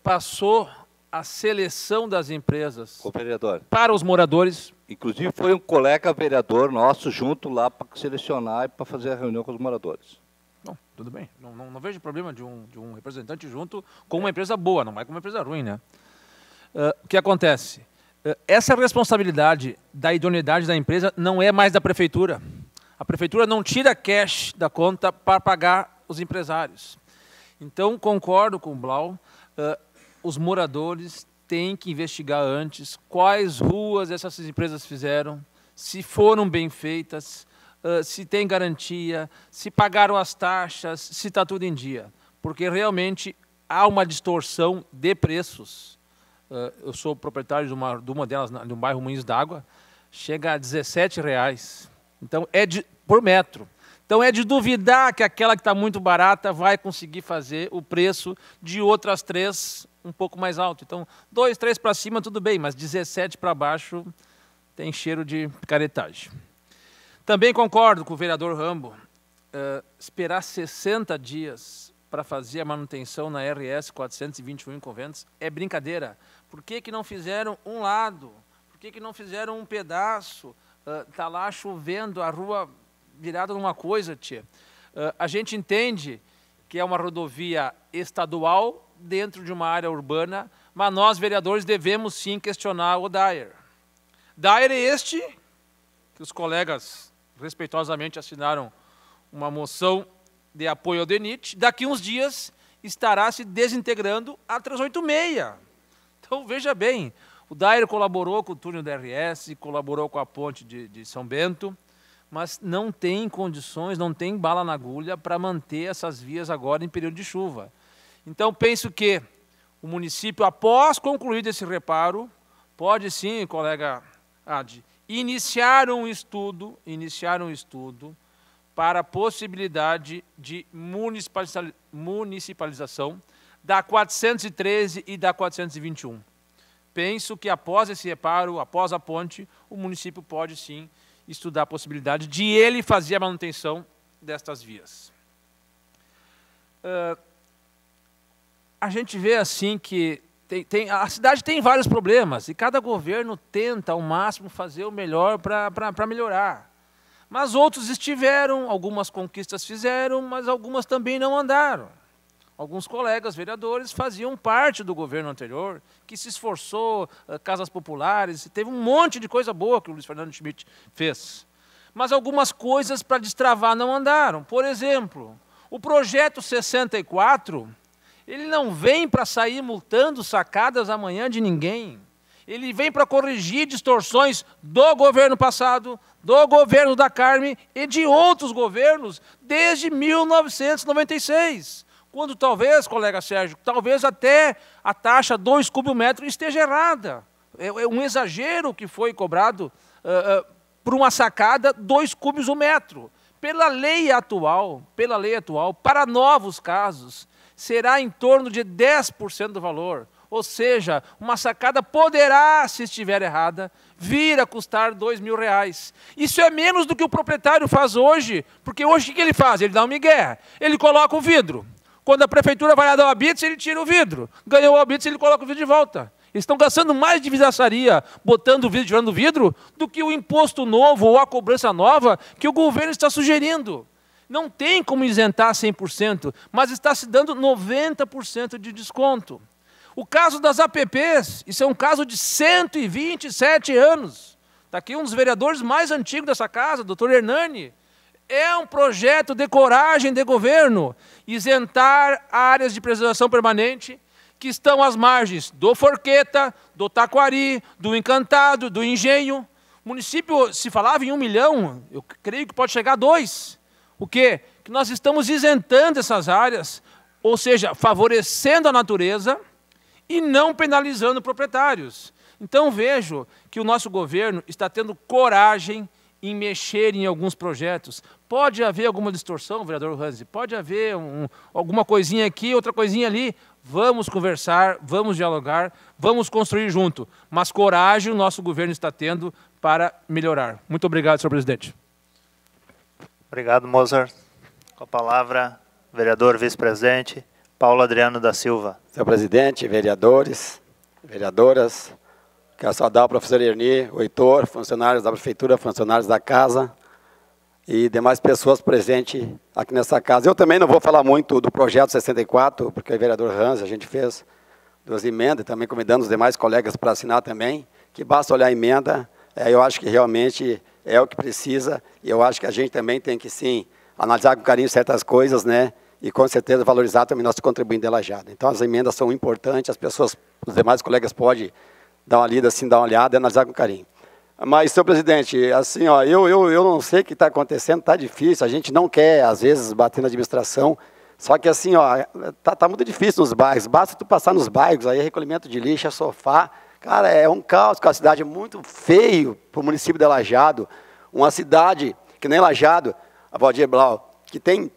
passou a seleção das empresas para os moradores. Inclusive foi um colega vereador nosso junto lá para selecionar e para fazer a reunião com os moradores. Bom, tudo bem. Não vejo problema de um representante junto com uma empresa boa, não é com uma empresa ruim, né? O que acontece? Essa responsabilidade da idoneidade da empresa não é mais da prefeitura. A prefeitura não tira cash da conta para pagar os empresários. Então, concordo com o Blau, os moradores têm que investigar antes quais ruas essas empresas fizeram, se foram bem feitas, se tem garantia, se pagaram as taxas, se está tudo em dia. Porque realmente há uma distorção de preços. Eu sou proprietário de uma delas, de um bairro Moinhos d'Água, chega a R$17. Então, por metro. Então, é de duvidar que aquela que está muito barata vai conseguir fazer o preço de outras 3 um pouco mais alto. Então, 2, 3 para cima, tudo bem, mas 17 para baixo tem cheiro de picaretagem. Também concordo com o vereador Rambo, esperar 60 dias para fazer a manutenção na RS 421 em Conventos é brincadeira. Por que não fizeram um lado? Por que não fizeram um pedaço? Está lá chovendo, a rua virada numa coisa, tia. A gente entende que é uma rodovia estadual dentro de uma área urbana, mas nós, vereadores, devemos sim questionar o Dyer. Dyer é este, que os colegas respeitosamente assinaram uma moção de apoio ao DENIT, daqui uns dias estará se desintegrando a 386. Então, veja bem, o Dyer colaborou com o túnel da RS, colaborou com a ponte de São Bento, mas não tem condições, não tem bala na agulha para manter essas vias agora em período de chuva. Então, penso que o município, após concluído esse reparo, pode sim, colega Adi, iniciar um estudo para a possibilidade de municipalização da 413 e da 421. penso que após esse reparo, após a ponte, o município pode sim estudar a possibilidade de ele fazer a manutenção destas vias. A gente vê assim que a cidade tem vários problemas e cada governo tenta ao máximo fazer o melhor para melhorar. Mas outros estiveram, algumas conquistas fizeram, mas algumas também não andaram. Alguns colegas vereadores faziam parte do governo anterior, que se esforçou, casas populares, teve um monte de coisa boa que o Luiz Fernando Schmidt fez. Mas algumas coisas para destravar não andaram. Por exemplo, o projeto 64, ele não vem para sair multando sacadas amanhã de ninguém. Ele vem para corrigir distorções do governo passado, do governo da Carme e de outros governos desde 1996. Quando talvez, colega Sérgio, talvez até a taxa 2 cúbicos metro esteja errada. É um exagero que foi cobrado por uma sacada 2 cúbicos o metro. Pela lei atual, para novos casos, será em torno de 10% do valor. Ou seja, uma sacada poderá, se estiver errada, vir a custar R$2.000. Isso é menos do que o proprietário faz hoje, porque hoje o que ele faz? Ele dá um migué, ele coloca o vidro. Quando a prefeitura vai lá dar o habite, ele tira o vidro. Ganhou o habite, ele coloca o vidro de volta. Eles estão gastando mais de vidraçaria, botando o vidro, tirando o vidro, do que o imposto novo ou a cobrança nova que o governo está sugerindo. Não tem como isentar 100%, mas está se dando 90% de desconto. O caso das APPs, isso é um caso de 127 anos. Está aqui um dos vereadores mais antigos dessa casa, doutor Hernani. É um projeto de coragem de governo, isentar áreas de preservação permanente que estão às margens do Forqueta, do Taquari, do Encantado, do Engenho. O município, se falava em 1 milhão, eu creio que pode chegar a 2. O quê? Que nós estamos isentando essas áreas, ou seja, favorecendo a natureza e não penalizando proprietários. Então vejo que o nosso governo está tendo coragem em mexer em alguns projetos. Pode haver alguma distorção, vereador Hansi, pode haver alguma coisinha aqui, outra coisinha ali. Vamos conversar, vamos dialogar, vamos construir junto. Mas coragem o nosso governo está tendo para melhorar. Muito obrigado, senhor presidente. Obrigado, Mozart. Com a palavra, vereador vice-presidente Paulo Adriano da Silva. Senhor presidente, vereadores, vereadoras, quero saudar o professor Erni, o Heitor, funcionários da prefeitura, funcionários da casa e demais pessoas presentes aqui nessa casa. Eu também não vou falar muito do projeto 64, porque o vereador Hans, a gente fez 2 emendas, também convidando os demais colegas para assinar também, que basta olhar a emenda, eu acho que realmente é o que precisa, e eu acho que a gente também tem que, sim, analisar com carinho certas coisas, né, e com certeza valorizar também nosso contribuinte de Lajeado. Então as emendas são importantes, as pessoas, os demais colegas podem dar uma lida, assim, dar uma olhada e analisar com carinho. Mas, senhor presidente, assim, ó, eu não sei o que está acontecendo, está difícil, a gente não quer, às vezes, bater na administração, só que assim, ó, tá muito difícil nos bairros, basta tu passar nos bairros, aí recolhimento de lixo, sofá, cara, é um caos, com a cidade muito feio para o município de Lajeado, uma cidade que nem Lajeado, a Valdir Blau, que tem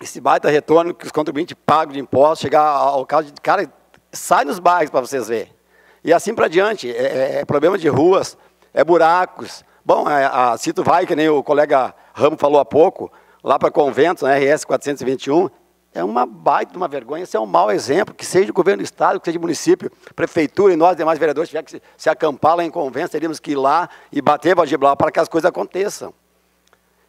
esse baita retorno que os contribuintes pagam de impostos, chegar ao caso de, cara, sai nos bairros para vocês verem. E assim para diante, é problema de ruas, é buracos. Bom, se tu vai, que nem o colega Ramo falou há pouco, lá para conventos, na RS 421, é uma baita, uma vergonha, isso é um mau exemplo, que seja o governo do estado, que seja o município, prefeitura e nós demais vereadores tivermos que se acampar lá em conventos, teríamos que ir lá e bater para que as coisas aconteçam.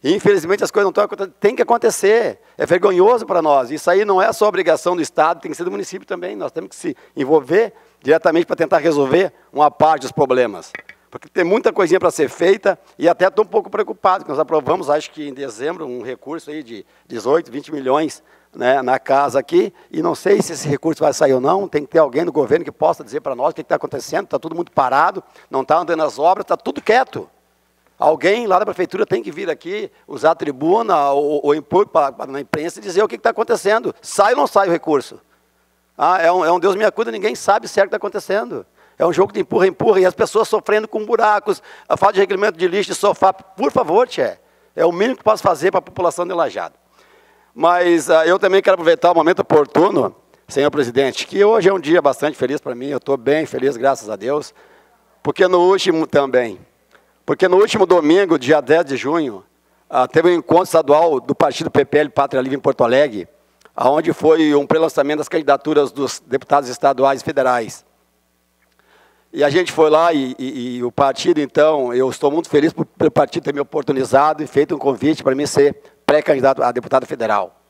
E, infelizmente, as coisas não estão acontecendo, tem que acontecer, é vergonhoso para nós, isso aí não é só obrigação do estado, tem que ser do município também, nós temos que se envolver diretamente para tentar resolver uma parte dos problemas. Porque tem muita coisinha para ser feita e até estou um pouco preocupado, que nós aprovamos, acho que em dezembro, um recurso aí de 18, 20 milhões, né, na casa aqui, e não sei se esse recurso vai sair ou não, tem que ter alguém no governo que possa dizer para nós o que está acontecendo, está tudo muito parado, não está andando as obras, está tudo quieto. Alguém lá da prefeitura tem que vir aqui, usar a tribuna ou impor na imprensa e dizer o que está acontecendo, sai ou não sai o recurso. É um Deus me acuda, ninguém sabe certo o que está acontecendo. É um jogo de empurra, e as pessoas sofrendo com buracos, a falta de recolhimento de lixo, de sofá. Por favor, tchê, é o mínimo que posso fazer para a população de Lajeado. Mas eu também quero aproveitar o momento oportuno senhor presidente, que hoje é um dia bastante feliz para mim, eu estou bem feliz, graças a Deus, porque no último domingo, dia 10 de junho, teve um encontro estadual do partido PPL Pátria Livre em Porto Alegre, onde foi um pré-lançamento das candidaturas dos deputados estaduais e federais. E a gente foi lá e o partido, então, eu estou muito feliz por o partido ter me oportunizado e feito um convite para mim ser pré-candidato a deputado federal.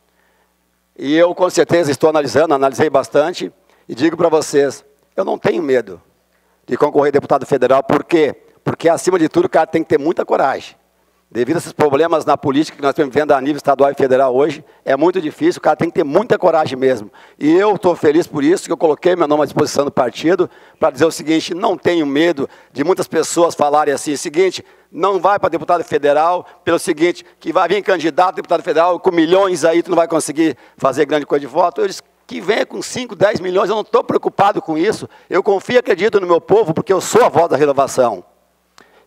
E eu, com certeza, estou analisei bastante e digo para vocês, eu não tenho medo de concorrer a deputado federal. Por quê? Porque, acima de tudo, o cara tem que ter muita coragem. Devido a esses problemas na política que nós estamos vivendo a nível estadual e federal hoje, é muito difícil, o cara tem que ter muita coragem mesmo. E eu estou feliz por isso, que eu coloquei meu nome à disposição do partido, para dizer o seguinte, não tenho medo de muitas pessoas falarem assim, o seguinte, não vai para deputado federal, pelo seguinte, que vai vir candidato a deputado federal, com milhões aí, tu não vai conseguir fazer grande coisa de voto. Eu disse, que venha com 5, 10 milhões, eu não estou preocupado com isso, eu confio e acredito no meu povo, porque eu sou a voz da renovação.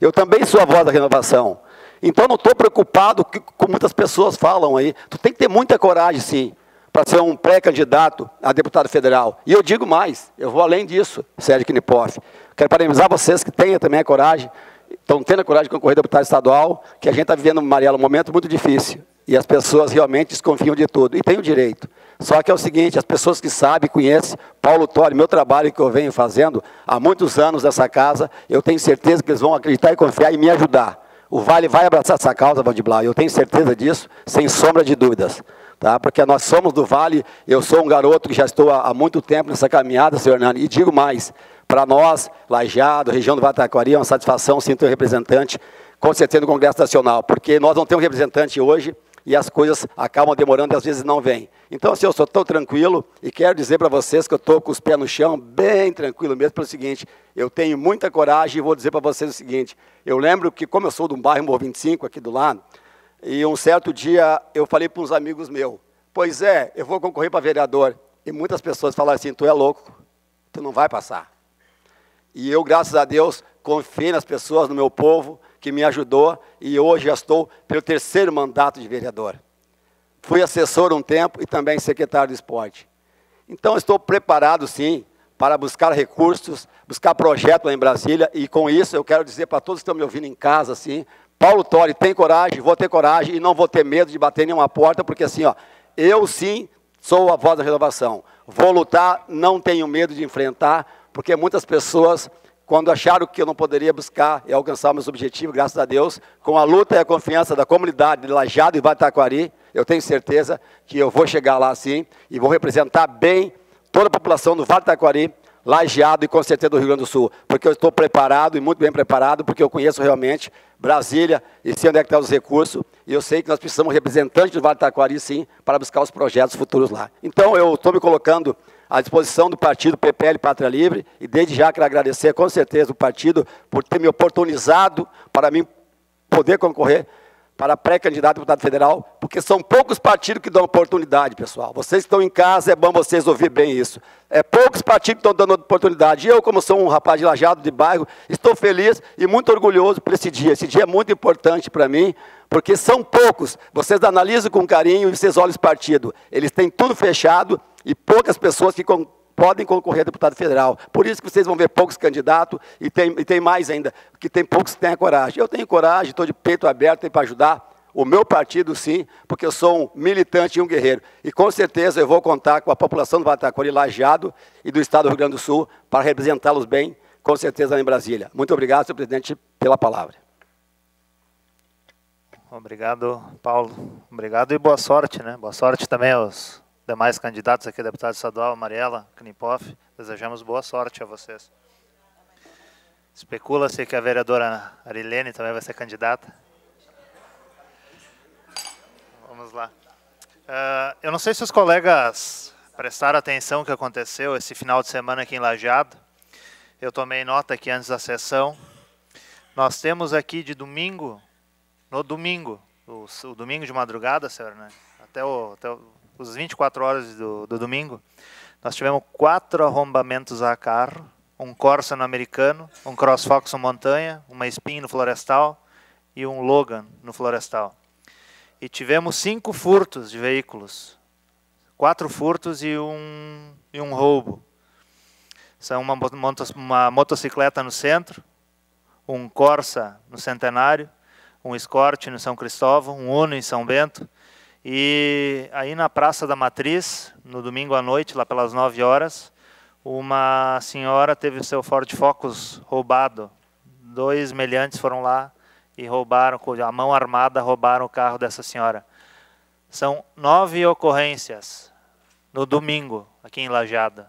Eu também sou a voz da renovação. Então, não estou preocupado como muitas pessoas falam aí. Tu tem que ter muita coragem, sim, para ser um pré-candidato a deputado federal. E eu digo mais, eu vou além disso, Sérgio Knipoff. Quero parabenizar vocês que tenham também a coragem, estão tendo a coragem de concorrer a deputado estadual, que a gente está vivendo, Mariela, um momento muito difícil. E as pessoas realmente desconfiam de tudo. E tem o direito. Só que é o seguinte, as pessoas que sabem, conhecem, Paulo Tori, meu trabalho que eu venho fazendo há muitos anos nessa casa, eu tenho certeza que eles vão acreditar e confiar e me ajudar. O Vale vai abraçar essa causa, Vandiblau, eu tenho certeza disso, sem sombra de dúvidas. Tá? Porque nós somos do Vale, eu sou um garoto que já estou há muito tempo nessa caminhada, senhor Hernani, e digo mais, para nós, Lajeado, região do Vale do Taquari, é uma satisfação sim ter um representante, com certeza no Congresso Nacional, porque nós não temos representante hoje, e as coisas acabam demorando e às vezes não vêm. Então, assim, eu sou tão tranquilo e quero dizer para vocês que eu estou com os pés no chão, bem tranquilo mesmo, pelo seguinte, eu tenho muita coragem e vou dizer para vocês o seguinte, eu lembro que, como eu sou de um bairro Morro 25, aqui do lado, e um certo dia eu falei para uns amigos meus, pois é, eu vou concorrer para vereador. E muitas pessoas falaram assim, tu é louco, tu não vai passar. E eu, graças a Deus, confiei nas pessoas, no meu povo, que me ajudou, e hoje já estou pelo 3º mandato de vereador. Fui assessor um tempo e também secretário de esporte. Então, estou preparado, sim, para buscar recursos, buscar projetos lá em Brasília, e com isso eu quero dizer para todos que estão me ouvindo em casa, assim, Paulo Tori, tem coragem, vou ter coragem, e não vou ter medo de bater em nenhuma porta, porque assim, ó, eu sim sou a voz da renovação. Vou lutar, não tenho medo de enfrentar, porque muitas pessoas, quando acharam que eu não poderia buscar e alcançar meus objetivos, graças a Deus, com a luta e a confiança da comunidade de Lajeado e Vale do Taquari, eu tenho certeza que eu vou chegar lá sim e vou representar bem toda a população do Vale do Taquari, Lajeado e com certeza do Rio Grande do Sul, porque eu estou preparado e muito bem preparado, porque eu conheço realmente Brasília e sei onde é que estão os recursos, e eu sei que nós precisamos de representantes do Vale do Taquari sim, para buscar os projetos futuros lá. Então eu estou me colocando à disposição do partido PPL Pátria Livre, e desde já quero agradecer com certeza o partido por ter me oportunizado para mim poder concorrer para pré-candidato a deputado federal, porque são poucos partidos que dão oportunidade, pessoal. Vocês que estão em casa, é bom vocês ouvir bem isso. É poucos partidos que estão dando oportunidade. E eu, como sou um rapaz de Lajeado, de bairro, estou feliz e muito orgulhoso por esse dia. Esse dia é muito importante para mim, porque são poucos. Vocês analisam com carinho e vocês olham os partidos. Eles têm tudo fechado e poucas pessoas que podem concorrer a deputado federal. Por isso que vocês vão ver poucos candidatos e tem mais ainda, que tem poucos que têm a coragem. Eu tenho coragem, estou de peito aberto para ajudar o meu partido, sim, porque eu sou um militante e um guerreiro. E com certeza eu vou contar com a população do Vale do Taquari, Lajeado e do estado do Rio Grande do Sul para representá-los bem, com certeza lá em Brasília. Muito obrigado, senhor presidente, pela palavra. Obrigado, Paulo. Obrigado e boa sorte, né? Boa sorte também aos demais candidatos aqui, deputado estadual, Mariela, Knipoff, desejamos boa sorte a vocês. Especula-se que a vereadora Arilene também vai ser candidata. Vamos lá. Eu não sei se os colegas prestaram atenção no que aconteceu esse final de semana aqui em Lajeado. Eu tomei nota aqui antes da sessão. Nós temos aqui de domingo, no domingo, o domingo de madrugada, senhor, né? Até os 24 horas do domingo, nós tivemos 4 arrombamentos a carro, um Corsa no Americano, um CrossFox no Montanha, uma Spin no Florestal e um Logan no Florestal. E tivemos 5 furtos de veículos, 4 furtos e um roubo. São uma motocicleta no centro, um Corsa no Centenário, um Escort no São Cristóvão, um Uno em São Bento. E aí na Praça da Matriz, no domingo à noite, lá pelas 9 horas, uma senhora teve o seu Ford Focus roubado. 2 meliantes foram lá e roubaram, com a mão armada, roubaram o carro dessa senhora. São 9 ocorrências no domingo, aqui em Lajeado.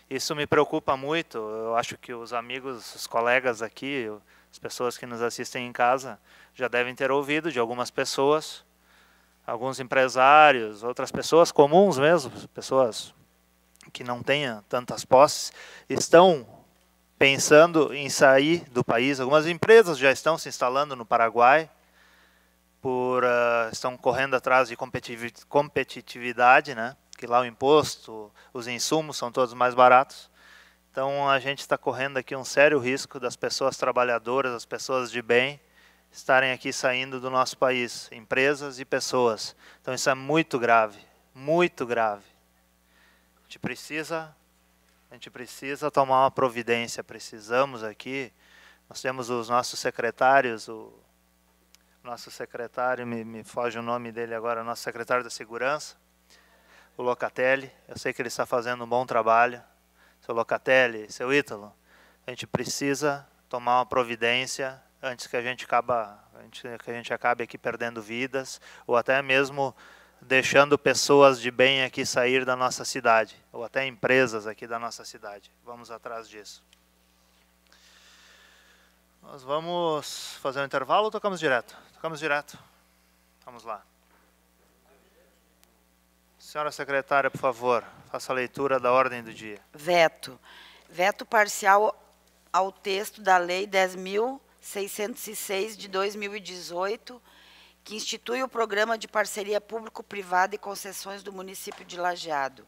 Isso me preocupa muito. Eu acho que os amigos, os colegas aqui, as pessoas que nos assistem em casa, já devem ter ouvido de algumas pessoas, alguns empresários, outras pessoas comuns mesmo, pessoas que não tenham tantas posses, estão pensando em sair do país. Algumas empresas já estão se instalando no Paraguai, estão correndo atrás de competitividade, né? Que lá o imposto, os insumos são todos mais baratos. Então a gente está correndo aqui um sério risco das pessoas trabalhadoras, das pessoas de bem, estarem aqui saindo do nosso país, empresas e pessoas. Então isso é muito grave, muito grave. A gente precisa tomar uma providência, precisamos aqui, nós temos os nossos secretários, o nosso secretário, me foge o nome dele agora, nosso secretário da Segurança, o Locatelli, eu sei que ele está fazendo um bom trabalho, seu Locatelli, seu Ítalo, a gente precisa tomar uma providência antes que a gente acabe aqui perdendo vidas, ou até mesmo deixando pessoas de bem aqui sair da nossa cidade, ou até empresas aqui da nossa cidade. Vamos atrás disso. Nós vamos fazer um intervalo ou tocamos direto? Tocamos direto. Vamos lá. Senhora secretária, por favor, faça a leitura da ordem do dia. Veto. Veto parcial ao texto da Lei 10.606 de 2018, que institui o Programa de Parceria Público-Privada e Concessões do município de Lajeado,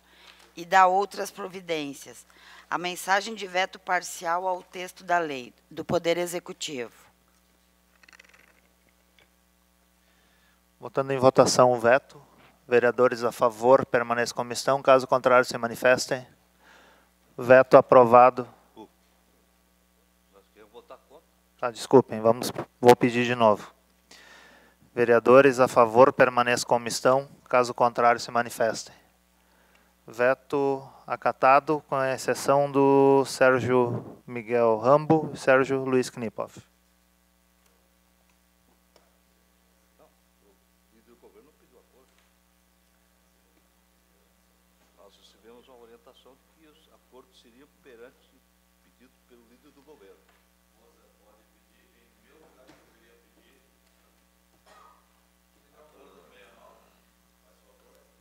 e dá outras providências. A mensagem de veto parcial ao texto da lei do Poder Executivo. Botando em votação o veto. Vereadores a favor, permaneçam como estão. Caso contrário, se manifestem. Veto aprovado. Desculpem, vou pedir de novo. Vereadores a favor, permaneçam como estão. Caso contrário, se manifestem. Veto acatado, com a exceção do Sérgio Miguel Rambo e Sérgio Luiz Knipoff. Nós recebemos uma orientação de que os acordos seriam perante pedido pelo líder do governo.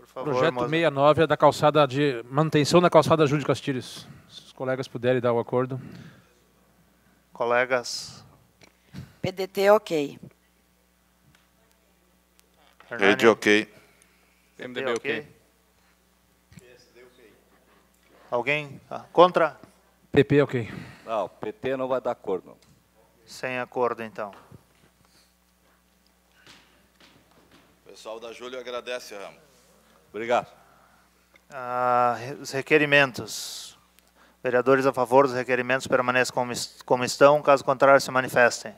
Favor, projeto 69 é da calçada de manutenção da calçada Júlio de Castilhos. Se os colegas puderem dar o acordo. Colegas. PDT ok. Rede ok. MDB ok. Alguém contra? PP ok. Não, o PT não vai dar acordo, não. Sem acordo, então. O pessoal da Júlio agradece, Ramo. Obrigado. Os requerimentos. Vereadores a favor dos requerimentos permaneçam como estão, caso contrário se manifestem.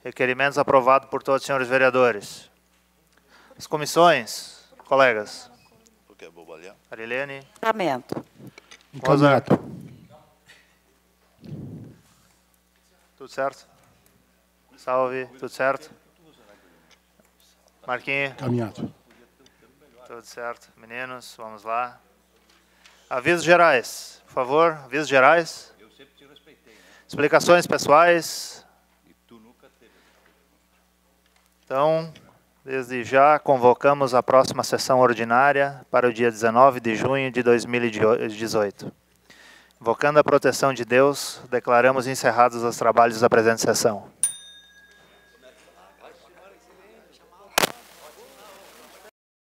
Requerimentos aprovados por todos os senhores vereadores. As comissões, colegas. Arilene. Encaminhamento. Encaminhado. Tudo certo? Salve, tudo certo? Marquinhos. Encaminhado. Tudo certo. Meninos, vamos lá. Avisos gerais, por favor. Avisos gerais. Eu sempre te respeitei, né? Explicações pessoais. E tu nunca teve. Então, desde já, convocamos a próxima sessão ordinária para o dia 19 de junho de 2018. Invocando a proteção de Deus, declaramos encerrados os trabalhos da presente sessão.